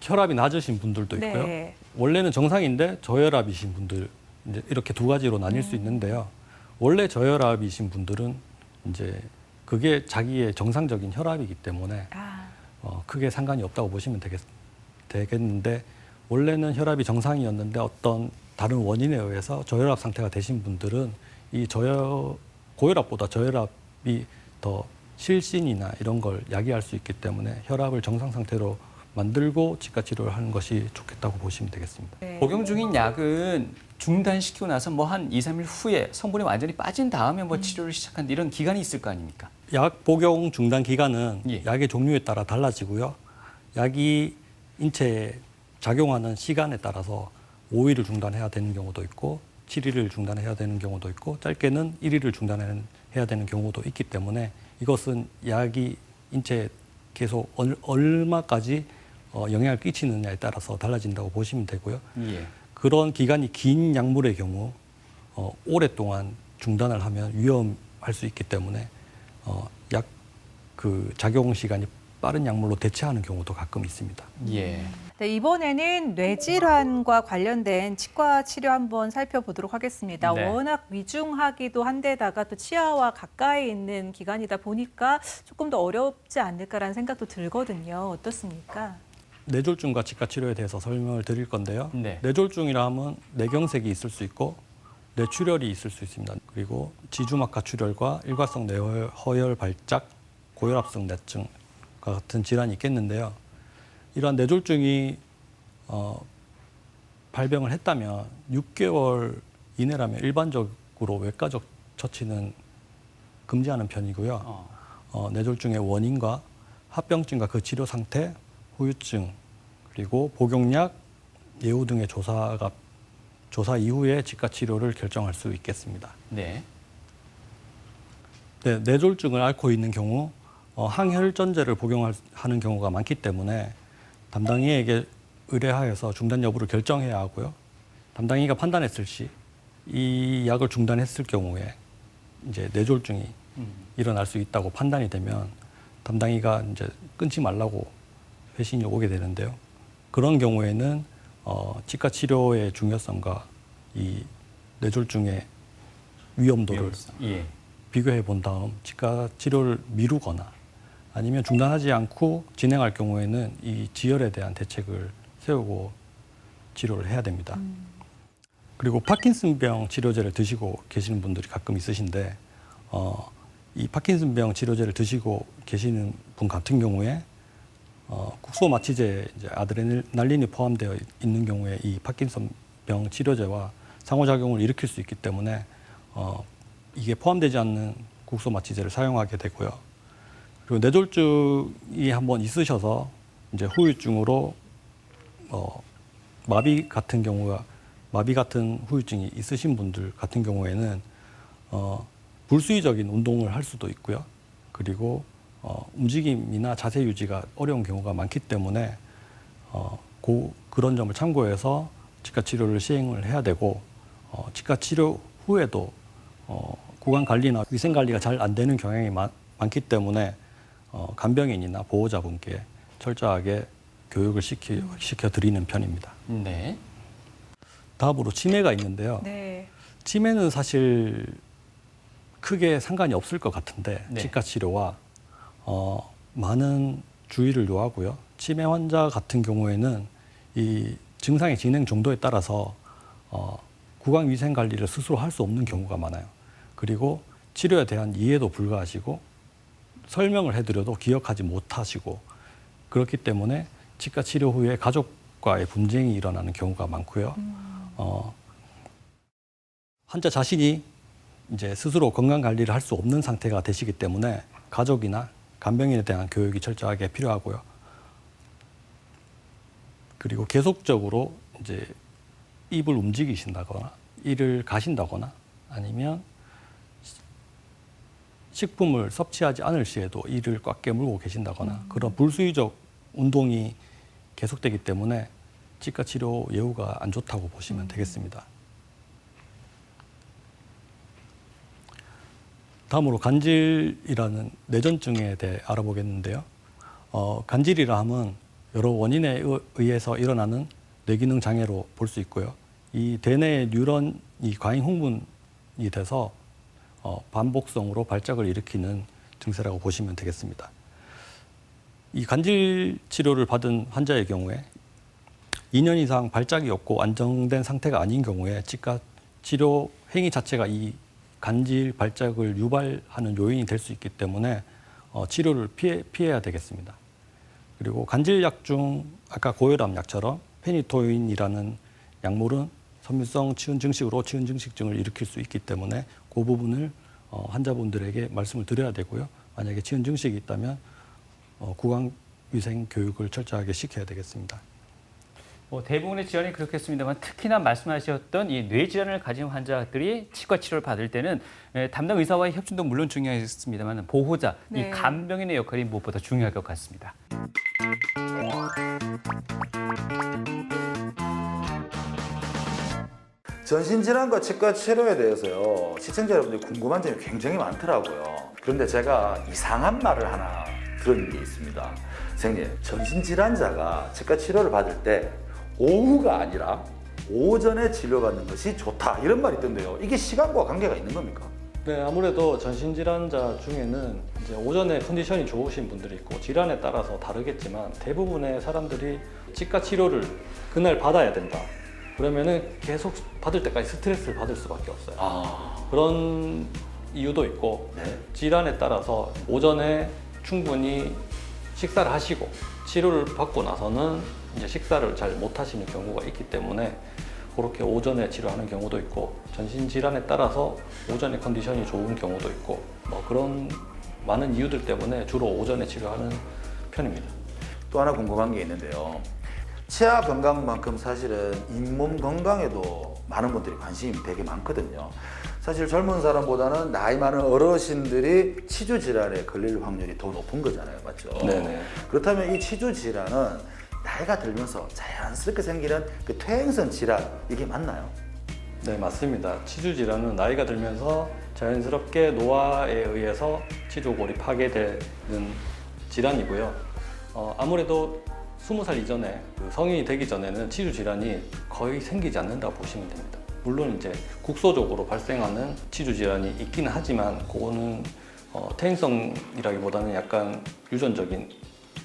혈압이 낮으신 분들도 있고요. 네. 원래는 정상인데 저혈압이신 분들 이제 이렇게 두 가지로 나뉠 수 있는데요. 원래 저혈압이신 분들은 이제 그게 자기의 정상적인 혈압이기 때문에 크게 상관이 없다고 보시면 되겠는데 원래는 혈압이 정상이었는데 어떤 다른 원인에 의해서 저혈압 상태가 되신 분들은 이 고혈압보다 저혈압이 더 실신이나 이런 걸 야기할 수 있기 때문에 혈압을 정상 상태로 만들고 치과 치료를 하는 것이 좋겠다고 보시면 되겠습니다. 네. 복용 중인 약은 중단시키고 나서 뭐 한 2, 3일 후에 성분이 완전히 빠진 다음에 뭐 치료를 시작한 이런 기간이 있을 거 아닙니까? 약 복용 중단 기간은 예. 약의 종류에 따라 달라지고요. 약이 인체에 작용하는 시간에 따라서 5일을 중단해야 되는 경우도 있고 7일을 중단해야 되는 경우도 있고 짧게는 1일을 중단해야 되는 경우도 있기 때문에 이것은 약이 인체에 계속 얼마까지 영향을 끼치느냐에 따라서 달라진다고 보시면 되고요. 예. 그런 기간이 긴 약물의 경우 오랫동안 중단을 하면 위험할 수 있기 때문에 약 그 작용 시간이 빠른 약물로 대체하는 경우도 가끔 있습니다. 예. 네, 이번에는 뇌질환과 관련된 치과 치료 한번 살펴보도록 하겠습니다. 네. 워낙 위중하기도 한데다가 또 치아와 가까이 있는 기관이다 보니까 조금 더 어렵지 않을까라는 생각도 들거든요. 어떻습니까? 뇌졸중과 치과 치료에 대해서 설명을 드릴 건데요. 네. 뇌졸중이라 하면 뇌경색이 있을 수 있고 뇌출혈이 있을 수 있습니다. 그리고 지주막하 출혈과 일과성 뇌허혈 발작, 고혈압성 뇌증과 같은 질환이 있겠는데요. 이러한 뇌졸중이 발병을 했다면 6개월 이내라면 일반적으로 외과적 처치는 금지하는 편이고요. 뇌졸중의 원인과 합병증과 그 치료 상태, 후유증, 그리고 복용약, 예후 등의 조사 이후에 치과 치료를 결정할 수 있겠습니다. 네. 네, 뇌졸중을 앓고 있는 경우 항혈전제를 복용하는 경우가 많기 때문에 담당이에게 의뢰하여서 중단 여부를 결정해야 하고요. 담당이가 판단했을 시 이 약을 중단했을 경우에 이제 뇌졸중이 일어날 수 있다고 판단이 되면 담당이가 이제 끊지 말라고 회신이 오게 되는데요. 그런 경우에는 치과 치료의 중요성과 이 뇌졸중의 위험도를 예. 비교해 본 다음 치과 치료를 미루거나 아니면 중단하지 않고 진행할 경우에는 이 지혈에 대한 대책을 세우고 치료를 해야 됩니다. 그리고 파킨슨병 치료제를 드시고 계시는 분들이 가끔 있으신데 이 파킨슨병 치료제를 드시고 계시는 분 같은 경우에 국소 마취제 이제 아드레날린이 포함되어 있는 경우에 이 파킨슨병 치료제와 상호작용을 일으킬 수 있기 때문에 이게 포함되지 않는 국소 마취제를 사용하게 되고요. 그리고 뇌졸중이 한번 있으셔서 이제 후유증으로 마비 같은 후유증이 있으신 분들 같은 경우에는 불수의적인 운동을 할 수도 있고요. 그리고 움직임이나 자세 유지가 어려운 경우가 많기 때문에 그런 점을 참고해서 치과 치료를 시행을 해야 되고 치과 치료 후에도 구강 관리나 위생 관리가 잘 안 되는 경향이 많기 때문에 간병인이나 보호자분께 철저하게 교육을 시켜 드리는 편입니다. 네. 다음으로 치매가 있는데요. 네. 치매는 사실 크게 상관이 없을 것 같은데 네. 치과 치료와 많은 주의를 요하고요. 치매 환자 같은 경우에는 이 증상의 진행 정도에 따라서 구강 위생 관리를 스스로 할 수 없는 경우가 많아요. 그리고 치료에 대한 이해도 불가하시고 설명을 해드려도 기억하지 못하시고 그렇기 때문에 치과 치료 후에 가족과의 분쟁이 일어나는 경우가 많고요. 환자 자신이 이제 스스로 건강 관리를 할 수 없는 상태가 되시기 때문에 가족이나 간병인에 대한 교육이 철저하게 필요하고요. 그리고 계속적으로 이제 입을 움직이신다거나 이를 가신다거나 아니면 식품을 섭취하지 않을 시에도 이를 꽉 깨물고 계신다거나 그런 불수의적 운동이 계속되기 때문에 치과 치료 예후가 안 좋다고 보시면 되겠습니다. 다음으로 간질이라는 뇌전증에 대해 알아보겠는데요. 간질이라 함은 여러 원인에 의해서 일어나는 뇌기능 장애로 볼 수 있고요. 이 대뇌 뉴런이 과잉 흥분이 돼서 반복성으로 발작을 일으키는 증세라고 보시면 되겠습니다. 이 간질 치료를 받은 환자의 경우에 2년 이상 발작이 없고 안정된 상태가 아닌 경우에 치과 치료 행위 자체가 이 간질 발작을 유발하는 요인이 될 수 있기 때문에 치료를 피해야 되겠습니다. 그리고 간질약 중 아까 고혈압 약처럼 페니토인이라는 약물은 섬유성 치은 증식으로 치은 증식증을 일으킬 수 있기 때문에 그 부분을 환자분들에게 말씀을 드려야 되고요. 만약에 치은 증식이 있다면 구강위생 교육을 철저하게 시켜야 되겠습니다. 대부분의 질환이 그렇겠습니다만 특히나 말씀하셨던 이 뇌질환을 가진 환자들이 치과 치료를 받을 때는 담당 의사와의 협진도 물론 중요하겠습니다만 보호자, 네. 이 간병인의 역할이 무엇보다 중요할 것 같습니다. 전신질환과 치과 치료에 대해서요, 시청자 여러분들이 궁금한 점이 굉장히 많더라고요. 그런데 제가 이상한 말을 하나 들은 게 있습니다. 선생님, 전신질환자가 치과 치료를 받을 때 오후가 아니라 오전에 치료받는 것이 좋다, 이런 말이 있던데요. 이게 시간과 관계가 있는 겁니까? 네, 아무래도 전신질환자 중에는 이제 오전에 컨디션이 좋으신 분들이 있고 질환에 따라서 다르겠지만 대부분의 사람들이 치과 치료를 그날 받아야 된다. 그러면은 계속 받을 때까지 스트레스를 받을 수밖에 없어요. 그런 이유도 있고 네. 질환에 따라서 오전에 충분히 식사를 하시고 치료를 받고 나서는 이제 식사를 잘 못 하시는 경우가 있기 때문에 그렇게 오전에 치료하는 경우도 있고 전신 질환에 따라서 오전에 컨디션이 좋은 경우도 있고 뭐 그런 많은 이유들 때문에 주로 오전에 치료하는 편입니다. 또 하나 궁금한 게 있는데요. 치아 건강만큼 사실은 잇몸 건강에도 많은 분들이 관심이 되게 많거든요. 사실 젊은 사람보다는 나이 많은 어르신들이 치주 질환에 걸릴 확률이 더 높은 거잖아요, 맞죠? 네네. 그렇다면 이 치주 질환은 나이가 들면서 자연스럽게 생기는 그 퇴행성 질환, 이게 맞나요? 네, 맞습니다. 치주 질환은 나이가 들면서 자연스럽게 노화에 의해서 치주골이 파괴되는 질환이고요. 아무래도 20살 이전에 성인이 되기 전에는 치주 질환이 거의 생기지 않는다고 보시면 됩니다. 물론 이제 국소적으로 발생하는 치주 질환이 있기는 하지만 그거는 퇴행성이라기보다는 약간 유전적인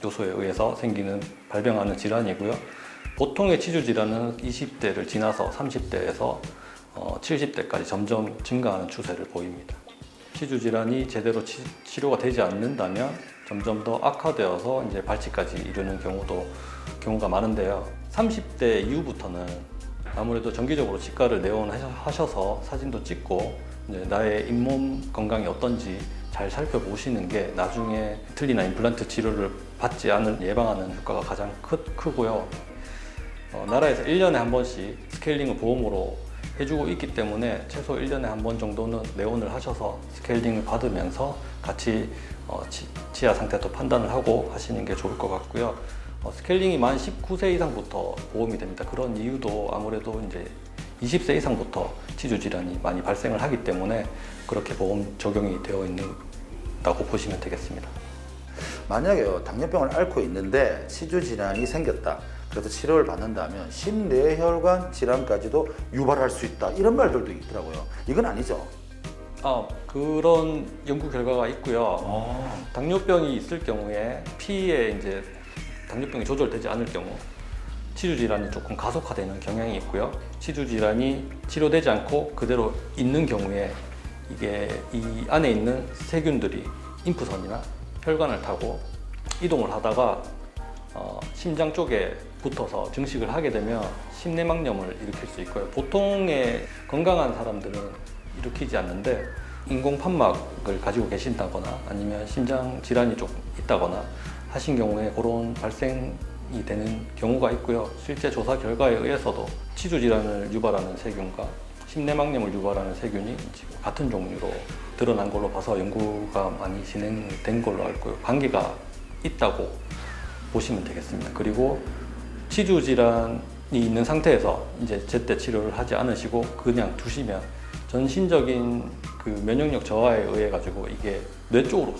요소에 의해서 생기는 발병하는 질환이고요. 보통의 치주 질환은 20대를 지나서 30대에서 70대까지 점점 증가하는 추세를 보입니다. 치주 질환이 제대로 치료가 되지 않는다면 점점 더 악화되어서 이제 발치까지 이르는 경우가 많은데요. 30대 이후부터는 아무래도 정기적으로 치과를 내원하셔서 사진도 찍고 이제 나의 잇몸 건강이 어떤지 잘 살펴보시는 게 나중에 틀니나 임플란트 치료를 받지 않을 예방하는 효과가 가장 크고요. 나라에서 1년에 한 번씩 스케일링을 보험으로 해주고 있기 때문에 최소 1년에 한 번 정도는 내원을 하셔서 스케일링을 받으면서 같이 치아 상태도 판단을 하고 하시는 게 좋을 것 같고요. 스케일링이 만 19세 이상부터 보험이 됩니다. 그런 이유도 아무래도 이제 20세 이상부터 치주 질환이 많이 발생을 하기 때문에 그렇게 보험 적용이 되어 있다고 보시면 되겠습니다. 만약에 당뇨병을 앓고 있는데 치주 질환이 생겼다, 그래서 치료를 받는다면 심뇌혈관 질환까지도 유발할 수 있다, 이런 말들도 있더라고요. 이건 아니죠? 그런 연구 결과가 있고요. 당뇨병이 있을 경우에 피에 이제 당뇨병이 조절되지 않을 경우 치주 질환이 조금 가속화되는 경향이 있고요. 치주 질환이 치료되지 않고 그대로 있는 경우에 이게 이 안에 있는 세균들이 림프선이나 혈관을 타고 이동을 하다가 심장 쪽에 붙어서 증식을 하게 되면 심내막염을 일으킬 수 있고요. 보통의 건강한 사람들은 일으키지 않는데 인공판막을 가지고 계신다거나 아니면 심장 질환이 좀 있다거나 하신 경우에 그런 발생이 되는 경우가 있고요. 실제 조사 결과에 의해서도 치주 질환을 유발하는 세균과 심내막염을 유발하는 세균이 지금 같은 종류로 드러난 걸로 봐서 연구가 많이 진행된 걸로 알고요. 관계가 있다고 보시면 되겠습니다. 그리고 치주 질환이 있는 상태에서 이제 제때 치료를 하지 않으시고 그냥 두시면 전신적인 그 면역력 저하에 의해 가지고 이게 뇌 쪽으로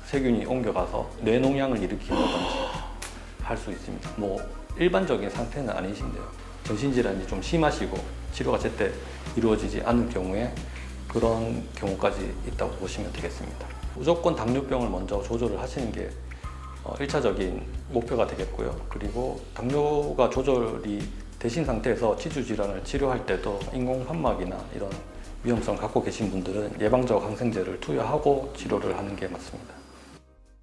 세균이 옮겨가서 뇌농양을 일으킨다든지 할 수 있습니다. 뭐 일반적인 상태는 아니신데요. 전신질환이 좀 심하시고 치료가 제때 이루어지지 않을 경우에 그런 경우까지 있다고 보시면 되겠습니다. 무조건 당뇨병을 먼저 조절을 하시는 게 1차적인 목표가 되겠고요. 그리고 당뇨가 조절이 되신 상태에서 치주 질환을 치료할 때도 인공판막이나 이런 위험성을 갖고 계신 분들은 예방적 항생제를 투여하고 치료를 하는 게 맞습니다.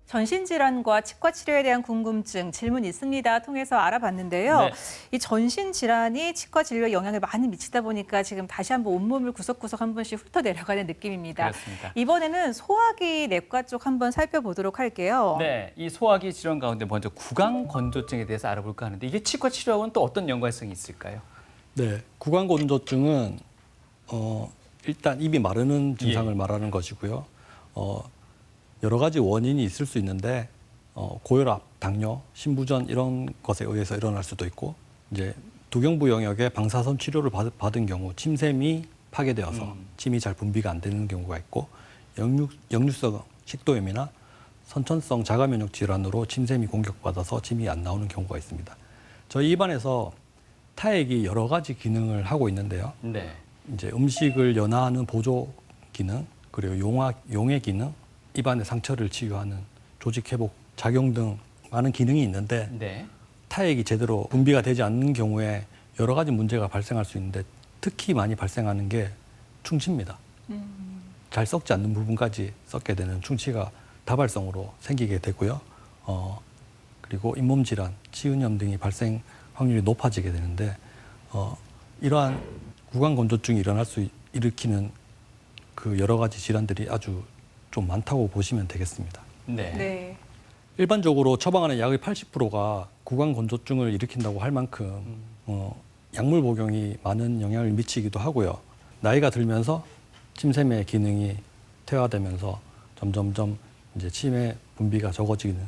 전신질환과 치과 치료에 대한 궁금증, 질문 있습니다. 통해서 알아봤는데요. 네. 이 전신질환이 치과 진료에 영향을 많이 미치다 보니까 지금 다시 한번 온몸을 구석구석 한 번씩 훑어 내려가는 느낌입니다. 그렇습니다. 이번에는 소화기 내과 쪽 한번 살펴보도록 할게요. 네, 이 소화기 질환 가운데 먼저 구강건조증에 대해서 알아볼까 하는데 이게 치과 치료하고는 또 어떤 연관성이 있을까요? 네, 구강건조증은 일단 입이 마르는 증상을 예. 말하는 것이고요. 여러 가지 원인이 있을 수 있는데 고혈압, 당뇨, 신부전 이런 것에 의해서 일어날 수도 있고 이제 두경부 영역에 방사선 치료를 받은 경우 침샘이 파괴되어서 침이 잘 분비가 안 되는 경우가 있고 역류성 식도염이나 선천성 자가면역 질환으로 침샘이 공격받아서 침이 안 나오는 경우가 있습니다. 저희 입안에서 타액이 여러 가지 기능을 하고 있는데요. 네. 이제 음식을 연화하는 보조 기능, 그리고 용해 기능, 입안의 상처를 치유하는 조직 회복 작용 등 많은 기능이 있는데 네. 타액이 제대로 분비가 되지 않는 경우에 여러 가지 문제가 발생할 수 있는데 특히 많이 발생하는 게 충치입니다. 잘 썩지 않는 부분까지 썩게 되는 충치가 다발성으로 생기게 되고요. 그리고 잇몸 질환, 치은염 등이 발생 확률이 높아지게 되는데 이러한 구강건조증이 일으키는 그 여러 가지 질환들이 아주 좀 많다고 보시면 되겠습니다. 네. 네. 일반적으로 처방하는 약의 80%가 구강건조증을 일으킨다고 할 만큼 약물 복용이 많은 영향을 미치기도 하고요. 나이가 들면서 침샘의 기능이 퇴화되면서 점점점 이제 침의 분비가 적어지는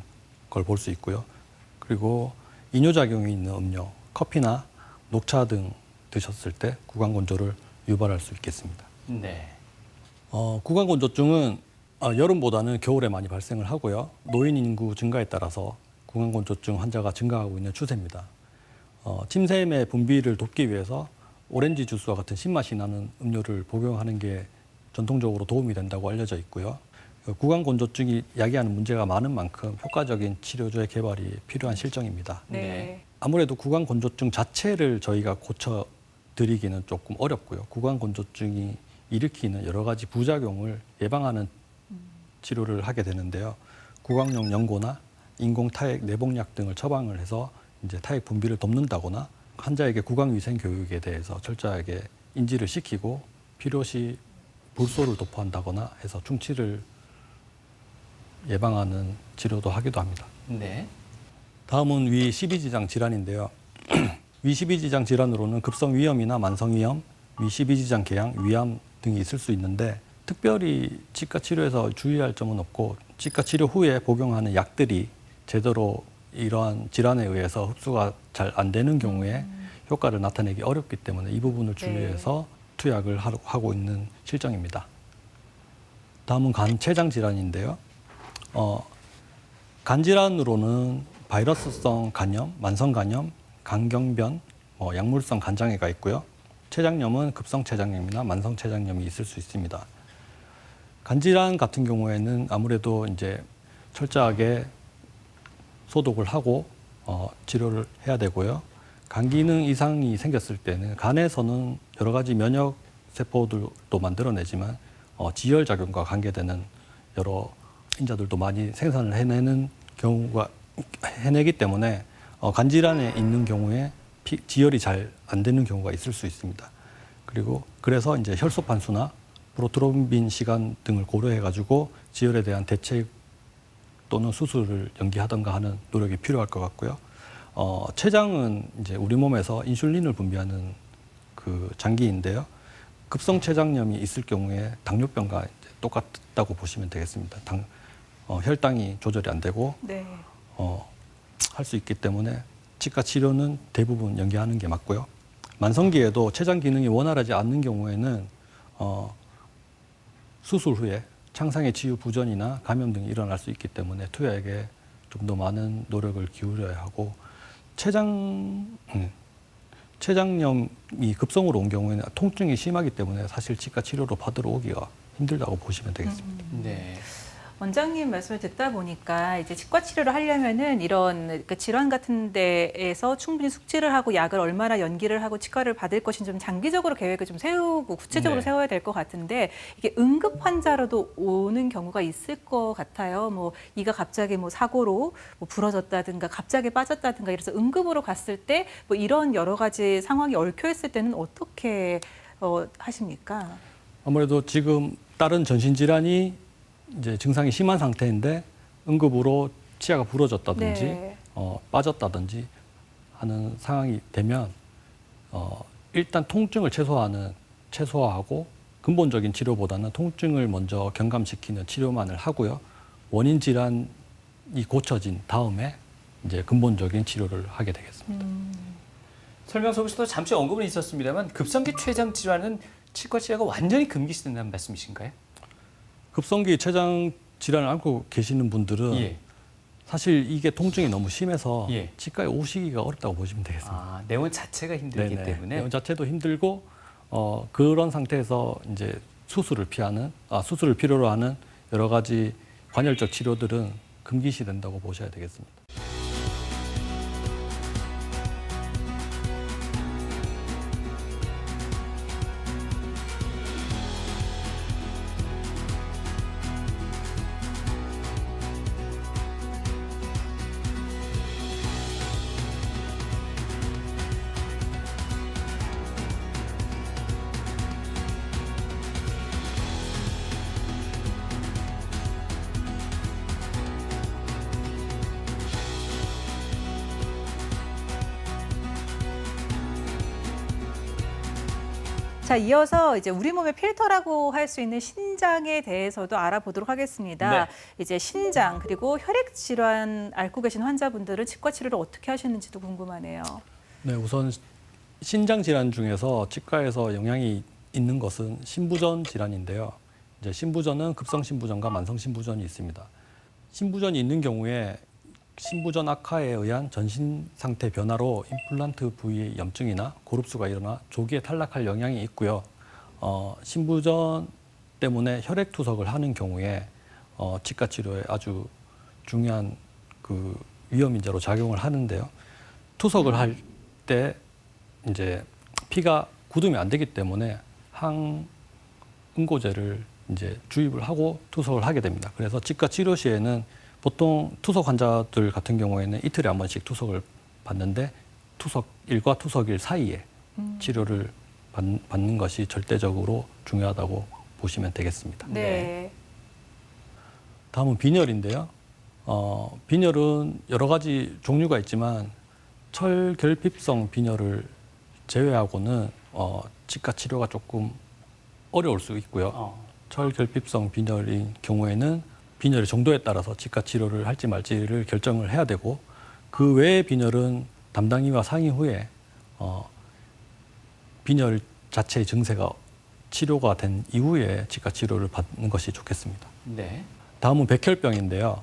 걸 볼 수 있고요. 그리고 이뇨작용이 있는 음료, 커피나 녹차 등 드셨을 때 구강건조를 유발할 수 있겠습니다. 네. 구강건조증은 여름보다는 겨울에 많이 발생을 하고요. 노인 인구 증가에 따라서 구강건조증 환자가 증가하고 있는 추세입니다. 침샘의 분비를 돕기 위해서 오렌지 주스와 같은 신맛이 나는 음료를 복용하는 게 전통적으로 도움이 된다고 알려져 있고요. 구강건조증이 야기하는 문제가 많은 만큼 효과적인 치료제의 개발이 필요한 실정입니다. 네. 아무래도 구강건조증 자체를 저희가 고쳐드리기는 조금 어렵고요. 구강건조증이 일으키는 여러 가지 부작용을 예방하는 치료를 하게 되는데요. 구강용 연고나 인공타액 내복약 등을 처방을 해서 이제 타액 분비를 돕는다거나 환자에게 구강위생 교육에 대해서 철저하게 인지를 시키고 필요시 불소를 도포한다거나 해서 충치를 예방하는 치료도 하기도 합니다. 네. 다음은 위 십이지장 질환인데요. 위 십이지장 질환으로는 급성위염이나 만성위염, 위 십이지장 궤양, 위암 등이 있을 수 있는데 특별히 치과 치료에서 주의할 점은 없고 치과 치료 후에 복용하는 약들이 제대로 이러한 질환에 의해서 흡수가 잘 안 되는 경우에 효과를 나타내기 어렵기 때문에 이 부분을 주의해서 투약을 하고 있는 실정입니다. 다음은 간췌장 질환인데요. 간 질환으로는 바이러스성 간염, 만성 간염, 간경변, 약물성 간장애가 있고요. 췌장염은 급성 췌장염이나 만성 췌장염이 있을 수 있습니다. 간질환 같은 경우에는 아무래도 이제 철저하게 소독을 하고 치료를 해야 되고요. 간 기능 이상이 생겼을 때는 간에서는 여러 가지 면역 세포들도 만들어내지만 지혈 작용과 관계되는 여러 인자들도 많이 생산을 해내기 때문에 간 질환에 있는 경우에 지혈이 잘 안 되는 경우가 있을 수 있습니다. 그리고 그래서 이제 혈소 판수나 프로트롬빈 시간 등을 고려해 가지고 지혈에 대한 대책 또는 수술을 연기하던가 하는 노력이 필요할 것 같고요. 췌장은 이제 우리 몸에서 인슐린을 분비하는 그 장기인데요. 급성 췌장염이 있을 경우에 당뇨병과 이제 똑같다고 보시면 되겠습니다. 혈당이 조절이 안 되고 네. 할 수 있기 때문에 치과 치료는 대부분 연기하는 게 맞고요. 만성기에도 췌장 기능이 원활하지 않는 경우에는 수술 후에 창상의 치유 부전이나 감염 등이 일어날 수 있기 때문에 투약에 좀 더 많은 노력을 기울여야 하고 췌장염이 급성으로 온 경우에는 통증이 심하기 때문에 사실 치과 치료로 받으러 오기가 힘들다고 보시면 되겠습니다. 네. 원장님 말씀을 듣다 보니까 이제 치과 치료를 하려면은 이런 그 질환 같은 데에서 충분히 숙지를 하고 약을 얼마나 연기를 하고 치과를 받을 것인지 좀 장기적으로 계획을 좀 세우고 구체적으로 네. 세워야 될 것 같은데 이게 응급 환자로도 오는 경우가 있을 것 같아요. 뭐 이가 갑자기 뭐 사고로 뭐 부러졌다든가 갑자기 빠졌다든가 이래서 응급으로 갔을 때 뭐 이런 여러 가지 상황이 얽혀 있을 때는 어떻게 하십니까? 아무래도 지금 다른 전신 질환이 이제 증상이 심한 상태인데 응급으로 치아가 부러졌다든지 네. 빠졌다든지 하는 상황이 되면 일단 통증을 최소화하고 근본적인 치료보다는 통증을 먼저 경감시키는 치료만을 하고요. 원인 질환이 고쳐진 다음에 이제 근본적인 치료를 하게 되겠습니다. 설명 속에서도 잠시 언급은 있었습니다만 급성기 췌장 질환은 치과 치료가 완전히 금기시된다는 말씀이신가요? 급성기 췌장 질환을 앓고 계시는 분들은 예. 사실 이게 통증이 너무 심해서 예. 치과에 오시기가 어렵다고 보시면 되겠습니다. 아, 내원 자체가 힘들기 네네. 때문에. 내원 자체도 힘들고 그런 상태에서 이제 수술을 필요로 하는 여러 가지 관열적 치료들은 금기시된다고 보셔야 되겠습니다. 자, 이어서 이제 우리 몸의 필터라고 할 수 있는 신장에 대해서도 알아보도록 하겠습니다. 네. 이제 신장 그리고 혈액 질환 앓고 계신 환자분들은 치과 치료를 어떻게 하시는지도 궁금하네요. 네, 우선 신장 질환 중에서 치과에서 영향이 있는 것은 신부전 질환인데요. 이제 신부전은 급성 신부전과 만성 신부전이 있습니다. 신부전이 있는 경우에 신부전 악화에 의한 전신 상태 변화로 임플란트 부위의 염증이나 고릅수가 일어나 조기에 탈락할 영향이 있고요. 신부전 때문에 혈액 투석을 하는 경우에 치과 치료에 아주 중요한 그 위험 인자로 작용을 하는데요. 투석을 할 때 이제 피가 굳으면 안 되기 때문에 항응고제를 이제 주입을 하고 투석을 하게 됩니다. 그래서 치과 치료 시에는 보통 투석 환자들 같은 경우에는 이틀에 한 번씩 투석을 받는데 투석일과 투석일 사이에 치료를 받는 것이 절대적으로 중요하다고 보시면 되겠습니다. 네. 다음은 빈혈인데요. 빈혈은 여러 가지 종류가 있지만 철결핍성 빈혈을 제외하고는 치과 치료가 조금 어려울 수 있고요. 철결핍성 빈혈인 경우에는 빈혈의 정도에 따라서 치과 치료를 할지 말지를 결정을 해야 되고 그 외의 빈혈은 담당의와 상의 후에 빈혈 자체의 증세가 치료가 된 이후에 치과 치료를 받는 것이 좋겠습니다. 네. 다음은 백혈병인데요.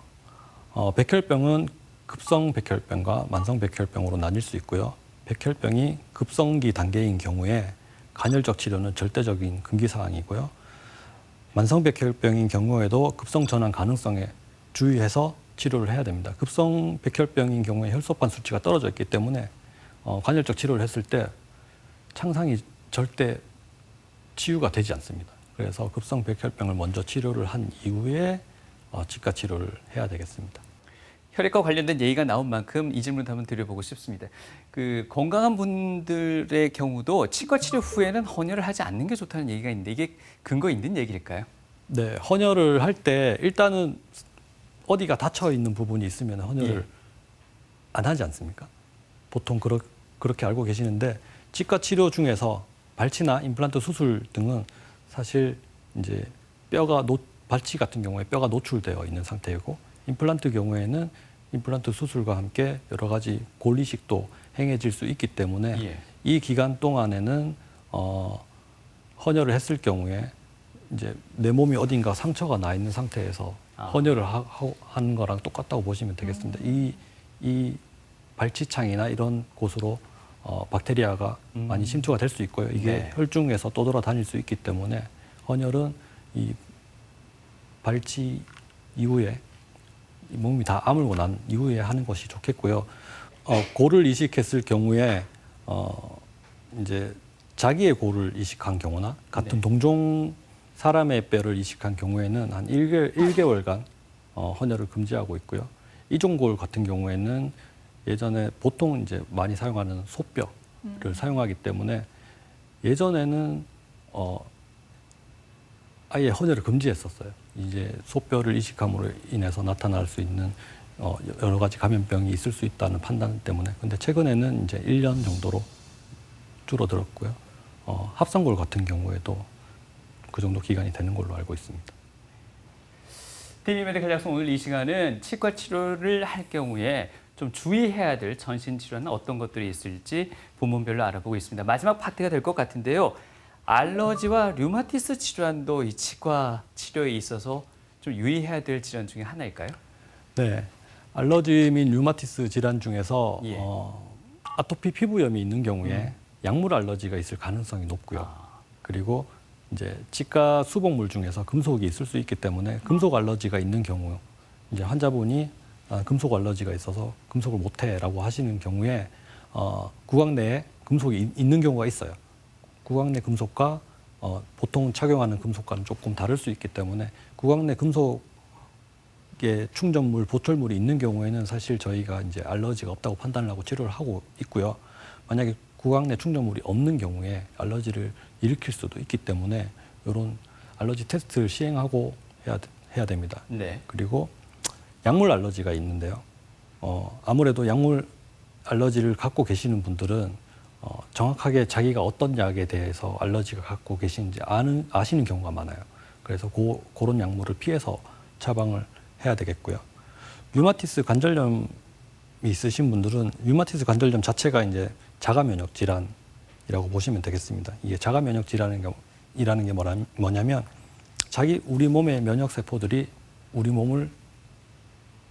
백혈병은 급성 백혈병과 만성 백혈병으로 나뉠 수 있고요. 백혈병이 급성기 단계인 경우에 간헐적 치료는 절대적인 금기 사항이고요. 만성 백혈병인 경우에도 급성 전환 가능성에 주의해서 치료를 해야 됩니다. 급성 백혈병인 경우에 혈소판 수치가 떨어져 있기 때문에 간헐적 치료를 했을 때 창상이 절대 치유가 되지 않습니다. 그래서 급성 백혈병을 먼저 치료를 한 이후에 치과 치료를 해야 되겠습니다. 혈액과 관련된 얘기가 나온 만큼 이 질문을 한번 드려보고 싶습니다. 그 건강한 분들의 경우도 치과 치료 후에는 헌혈을 하지 않는 게 좋다는 얘기가 있는데 이게 근거 있는 얘기일까요? 네, 헌혈을 할 때 일단은 어디가 닫혀 있는 부분이 있으면 헌혈을 안 하지 않습니까? 보통 그렇게 알고 계시는데 치과 치료 중에서 발치나 임플란트 수술 등은 사실 이제 발치 같은 경우에 뼈가 노출되어 있는 상태이고 임플란트 경우에는 임플란트 수술과 함께 여러 가지 골이식도 행해질 수 있기 때문에 이 기간 동안에는 헌혈을 했을 경우에 이제 내 몸이 어딘가 상처가 나 있는 상태에서 헌혈을 하는 거랑 똑같다고 보시면 되겠습니다. 이 발치창이나 이런 곳으로 박테리아가 많이 침투가 될 수 있고요. 이게 혈중에서 떠돌아 다닐 수 있기 때문에 헌혈은 이 발치 이후에 이 몸이 다 아물고 난 이후에 하는 것이 좋겠고요. 고를 이식했을 경우에 이제 자기의 고를 이식한 경우나 같은 네. 동종 사람의 뼈를 이식한 경우에는 한 1개월간 헌혈을 금지하고 있고요. 이종골 같은 경우에는 예전에 보통 이제 많이 사용하는 소뼈를 사용하기 때문에 예전에는 아예 헌혈을 금지했었어요. 이제 소뼈를 이식함으로 인해서 나타날 수 있는 여러 가지 감염병이 있을 수 있다는 판단 때문에. 근데 최근에는 이제 1년 정도로 줄어들었고요. 합성골 같은 경우에도 그 정도 기간이 되는 걸로 알고 있습니다. TV 메디컬 약속 오늘 이 시간은 치과 치료를 할 경우에 좀 주의해야 될 전신 치료는 어떤 것들이 있을지 부문별로 알아보고 있습니다. 마지막 파트가 될 것 같은데요. 알러지와 류마티스 질환도 이 치과 치료에 있어서 좀 유의해야 될 질환 중에 하나일까요? 네, 알러지 및 류마티스 질환 중에서 예. 아토피 피부염이 있는 경우에 약물 알러지가 있을 가능성이 높고요. 그리고 이제 치과 수복물 중에서 금속이 있을 수 있기 때문에 금속 알러지가 있는 경우, 이제 환자분이 금속 알러지가 있어서 금속을 못해라고 하시는 경우에 구강 내에 금속이 있는 경우가 있어요. 구강 내 금속과 보통 착용하는 금속과는 조금 다를 수 있기 때문에 구강 내 금속의 충전물, 보철물이 있는 경우에는 사실 저희가 이제 알러지가 없다고 판단을 하고 치료를 하고 있고요. 만약에 구강 내 충전물이 없는 경우에 알러지를 일으킬 수도 있기 때문에 이런 알러지 테스트를 시행하고 해야 됩니다. 네. 그리고 약물 알러지가 있는데요. 아무래도 약물 알러지를 갖고 계시는 분들은 정확하게 자기가 어떤 약에 대해서 알러지가 갖고 계신지 아시는 경우가 많아요. 그래서 그런 약물을 피해서 처방을 해야 되겠고요. 류마티스 관절염이 있으신 분들은 류마티스 관절염 자체가 이제 자가 면역 질환이라고 보시면 되겠습니다. 이게 자가 면역 질환이라는 게 뭐냐면 우리 몸의 면역 세포들이 우리 몸을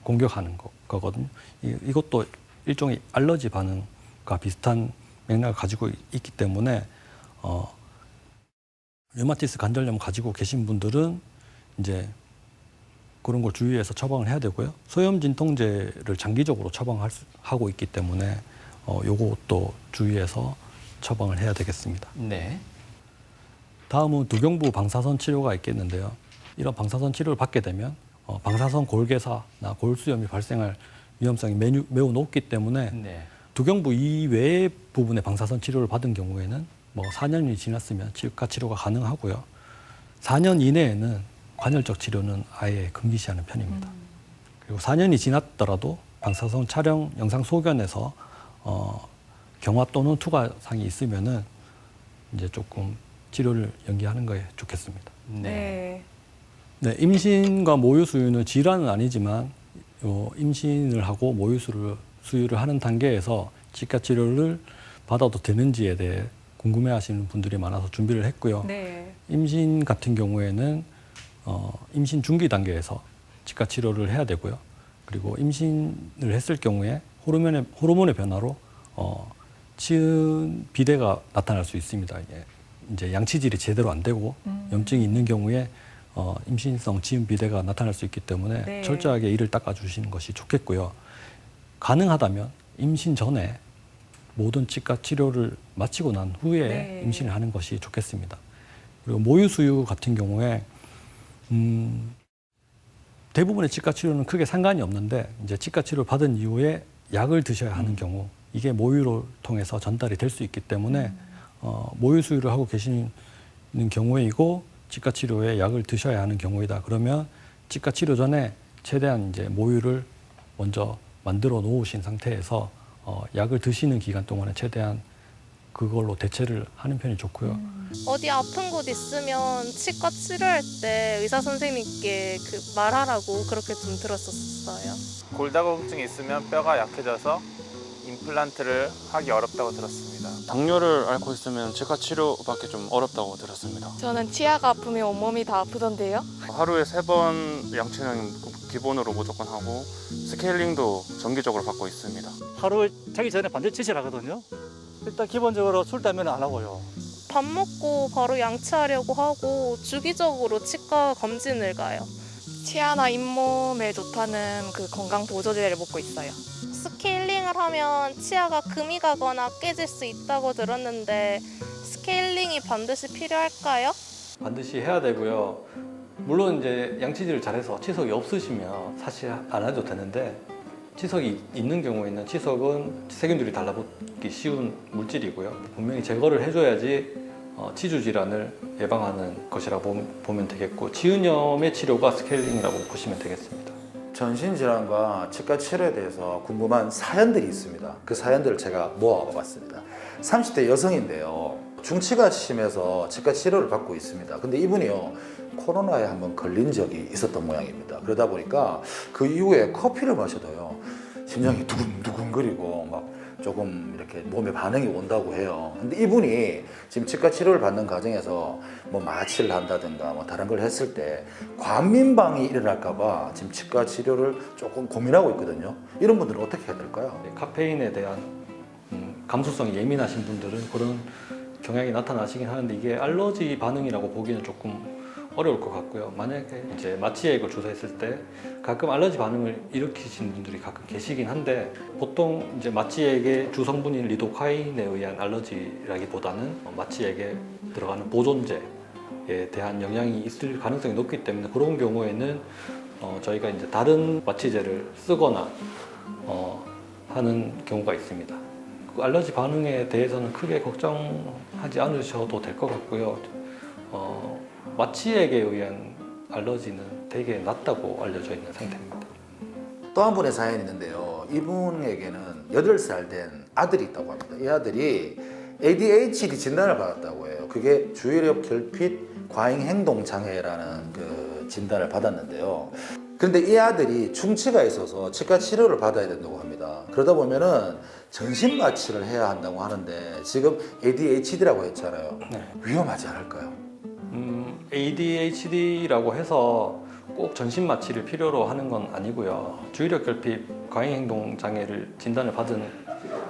공격하는 거거든요. 이것도 일종의 알러지 반응과 비슷한 맥락을 가지고 있기 때문에 류마티스 관절염 가지고 계신 분들은 이제 그런 걸 주의해서 처방을 해야 되고요. 소염 진통제를 장기적으로 처방하고 있기 때문에 요것도 주의해서 처방을 해야 되겠습니다. 네. 다음은 두경부 방사선 치료가 있겠는데요. 이런 방사선 치료를 받게 되면 방사선 골괴사나 골수염이 발생할 위험성이 매우 높기 때문에 네. 두경부 이외의 부분의 방사선 치료를 받은 경우에는 4년이 지났으면 치과 치료가 가능하고요. 4년 이내에는 관열적 치료는 아예 금기시하는 편입니다. 그리고 4년이 지났더라도 방사선 촬영 영상 소견에서 경화 또는 투과상이 있으면은 이제 조금 치료를 연기하는 거에 좋겠습니다. 네. 네, 임신과 모유 수유는 질환은 아니지만 임신을 하고 모유 수유를 하는 단계에서 치과 치료를 받아도 되는지에 대해 궁금해하시는 분들이 많아서 준비를 했고요. 네. 임신 같은 경우에는 임신 중기 단계에서 치과 치료를 해야 되고요. 그리고 임신을 했을 경우에 호르몬의 변화로 치은 비대가 나타날 수 있습니다. 이제 양치질이 제대로 안 되고 염증이 있는 경우에 임신성 치은 비대가 나타날 수 있기 때문에 네. 철저하게 이를 닦아주시는 것이 좋겠고요. 가능하다면 임신 전에 모든 치과 치료를 마치고 난 후에 네. 임신을 하는 것이 좋겠습니다. 그리고 모유 수유 같은 경우에 대부분의 치과 치료는 크게 상관이 없는데 이제 치과 치료를 받은 이후에 약을 드셔야 하는 경우 이게 모유를 통해서 전달이 될 수 있기 때문에 모유 수유를 하고 계시는 경우이고 치과 치료에 약을 드셔야 하는 경우이다. 그러면 치과 치료 전에 최대한 이제 모유를 먼저 만들어 놓으신 상태에서 약을 드시는 기간 동안에 최대한 그걸로 대체를 하는 편이 좋고요. 어디 아픈 곳 있으면 치과 치료할 때 의사 선생님께 말하라고 그렇게 좀 들었었어요. 골다공증이 있으면 뼈가 약해져서 임플란트를 하기 어렵다고 들었습니다. 당뇨를 앓고 있으면 치과 치료받기 좀 어렵다고 들었습니다. 저는 치아가 아프면 온몸이 다 아프던데요. 하루에 3번 양치는 기본으로 무조건 하고 스케일링도 정기적으로 받고 있습니다. 하루 자기 전에 반드시 치질 하거든요. 일단 기본적으로 술 따면 안 하고요. 밥 먹고 바로 양치하려고 하고 주기적으로 치과 검진을 가요. 치아나 잇몸에 좋다는 그 건강 보조제를 먹고 있어요. 스케일링을 하면 치아가 금이 가거나 깨질 수 있다고 들었는데 스케일링이 반드시 필요할까요? 반드시 해야 되고요. 물론 이제 양치질을 잘해서 치석이 없으시면 사실 안 해도 되는데 치석이 있는 경우에는 치석은 세균들이 달라붙기 쉬운 물질이고요. 분명히 제거를 해줘야지 치주 질환을 예방하는 것이라고 보면 되겠고 치은염의 치료가 스케일링이라고 보시면 되겠습니다. 전신질환과 치과 치료에 대해서 궁금한 사연들이 있습니다. 그 사연들을 제가 모아봤습니다. 30대 여성인데요. 중치가 심해서 치과 치료를 받고 있습니다. 근데 이분이요, 코로나에 한번 걸린 적이 있었던 모양입니다. 그러다 보니까 그 이후에 커피를 마셔도요, 심장이 두근두근거리고 막 조금 이렇게 몸에 반응이 온다고 해요. 근데 이분이 지금 치과 치료를 받는 과정에서 뭐 마취를 한다든가 뭐 다른 걸 했을 때 과민방이 일어날까봐 지금 치과 치료를 조금 고민하고 있거든요. 이런 분들은 어떻게 해야 될까요? 카페인에 대한 감수성이 예민하신 분들은 그런 경향이 나타나시긴 하는데 이게 알러지 반응이라고 보기는 조금 어려울 것 같고요. 만약에 이제 마취액을 주사했을 때 가끔 알러지 반응을 일으키시는 분들이 가끔 계시긴 한데 보통 이제 마취액의 주성분인 리도카인에 의한 알러지라기보다는 마취액에 들어가는 보존제에 대한 영향이 있을 가능성이 높기 때문에 그런 경우에는 저희가 이제 다른 마취제를 쓰거나 하는 경우가 있습니다. 그 알러지 반응에 대해서는 크게 걱정하지 않으셔도 될 것 같고요. 마취액에 의한 알러지는 되게 낮다고 알려져 있는 상태입니다. 또 한 분의 사연이 있는데요. 이분에게는 8살 된 아들이 있다고 합니다. 이 아들이 ADHD 진단을 받았다고 해요. 그게 주의력 결핍 과잉 행동 장애라는 그 진단을 받았는데요. 그런데 이 아들이 중치가 있어서 치과 치료를 받아야 된다고 합니다. 그러다 보면은 전신 마취를 해야 한다고 하는데 지금 ADHD라고 했잖아요. 네. 위험하지 않을까요? ADHD라고 해서 꼭 전신 마취를 필요로 하는 건 아니고요. 주의력 결핍 과잉 행동 장애를 진단을 받은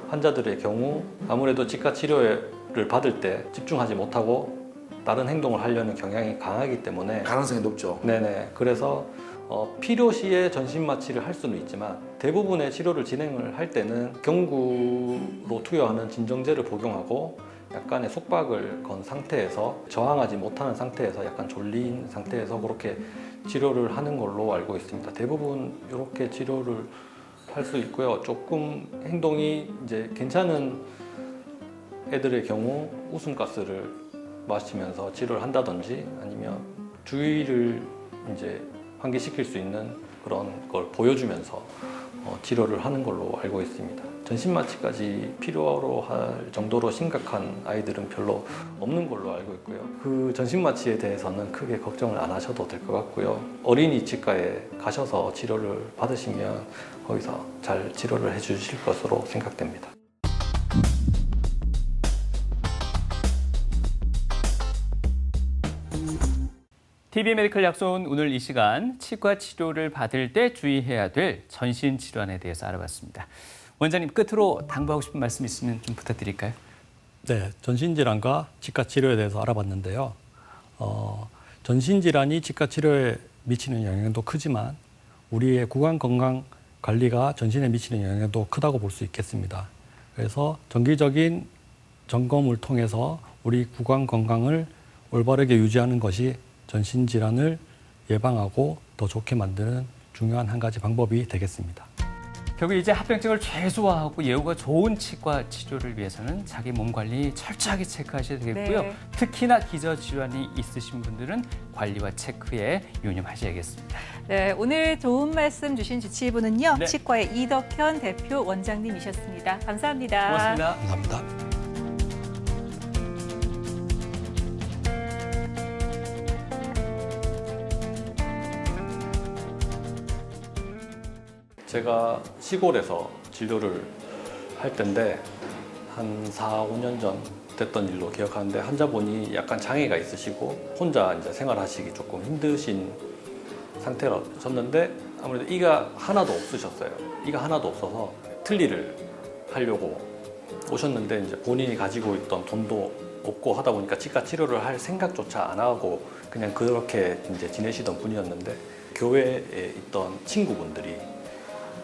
환자들의 경우 아무래도 치과 치료를 받을 때 집중하지 못하고 다른 행동을 하려는 경향이 강하기 때문에 가능성이 높죠. 네네. 그래서 필요시에 전신 마취를 할 수는 있지만 대부분의 치료를 진행을 할 때는 경구로 투여하는 진정제를 복용하고 약간의 속박을 건 상태에서 저항하지 못하는 상태에서 약간 졸린 상태에서 그렇게 치료를 하는 걸로 알고 있습니다. 대부분 이렇게 치료를 할 수 있고요. 조금 행동이 이제 괜찮은 애들의 경우 웃음가스를 마시면서 치료를 한다든지 아니면 주의를 이제 환기시킬 수 있는 그런 걸 보여주면서 치료를 하는 걸로 알고 있습니다. 전신 마취까지 필요로 할 정도로 심각한 아이들은 별로 없는 걸로 알고 있고요. 그 전신 마취에 대해서는 크게 걱정을 안 하셔도 될 것 같고요. 어린이 치과에 가셔서 치료를 받으시면 거기서 잘 치료를 해주실 것으로 생각됩니다. TV 메디컬 약손 오늘 이 시간 치과 치료를 받을 때 주의해야 될 전신 질환에 대해서 알아봤습니다. 원장님 끝으로 당부하고 싶은 말씀 있으면 좀 부탁드릴까요? 네, 전신질환과 치과 치료에 대해서 알아봤는데요. 전신질환이 치과 치료에 미치는 영향도 크지만 우리의 구강 건강 관리가 전신에 미치는 영향도 크다고 볼 수 있겠습니다. 그래서 정기적인 점검을 통해서 우리 구강 건강을 올바르게 유지하는 것이 전신질환을 예방하고 더 좋게 만드는 중요한 한 가지 방법이 되겠습니다. 결국 이제 합병증을 최소화하고 예후가 좋은 치과 치료를 위해서는 자기 몸 관리 철저하게 체크하셔야 되겠고요. 네. 특히나 기저질환이 있으신 분들은 관리와 체크에 유념하셔야겠습니다. 네, 오늘 좋은 말씀 주신 주치의분은요. 네. 치과의 이덕현 대표 원장님이셨습니다. 감사합니다. 고맙습니다. 감사합니다. 제가 시골에서 진료를 할 때인데 한 4, 5년 전 됐던 일로 기억하는데 환자분이 약간 장애가 있으시고 혼자 이제 생활하시기 조금 힘드신 상태였는데 아무래도 이가 하나도 없으셨어요. 이가 하나도 없어서 틀니를 하려고 오셨는데 이제 본인이 가지고 있던 돈도 없고 하다 보니까 치과 치료를 할 생각조차 안 하고 그냥 그렇게 이제 지내시던 분이었는데 교회에 있던 친구분들이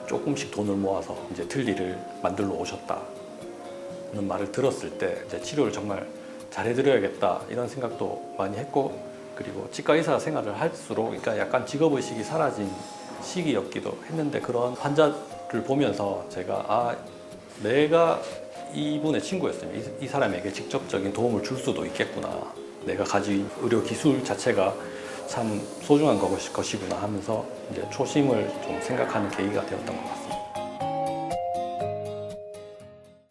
조금씩 돈을 모아서 이제 틀니를 만들러 오셨다는 말을 들었을 때 이제 치료를 정말 잘해드려야겠다 이런 생각도 많이 했고, 그리고 치과 의사 생활을 할수록 그러니까 약간 직업의식이 사라진 시기였기도 했는데, 그런 환자를 보면서 제가 내가 이분의 친구였으면 이 사람에게 직접적인 도움을 줄 수도 있겠구나, 내가 가진 의료 기술 자체가 참 소중한 것이구나 하면서 이제 초심을 좀 생각하는 계기가 되었던 것 같습니다.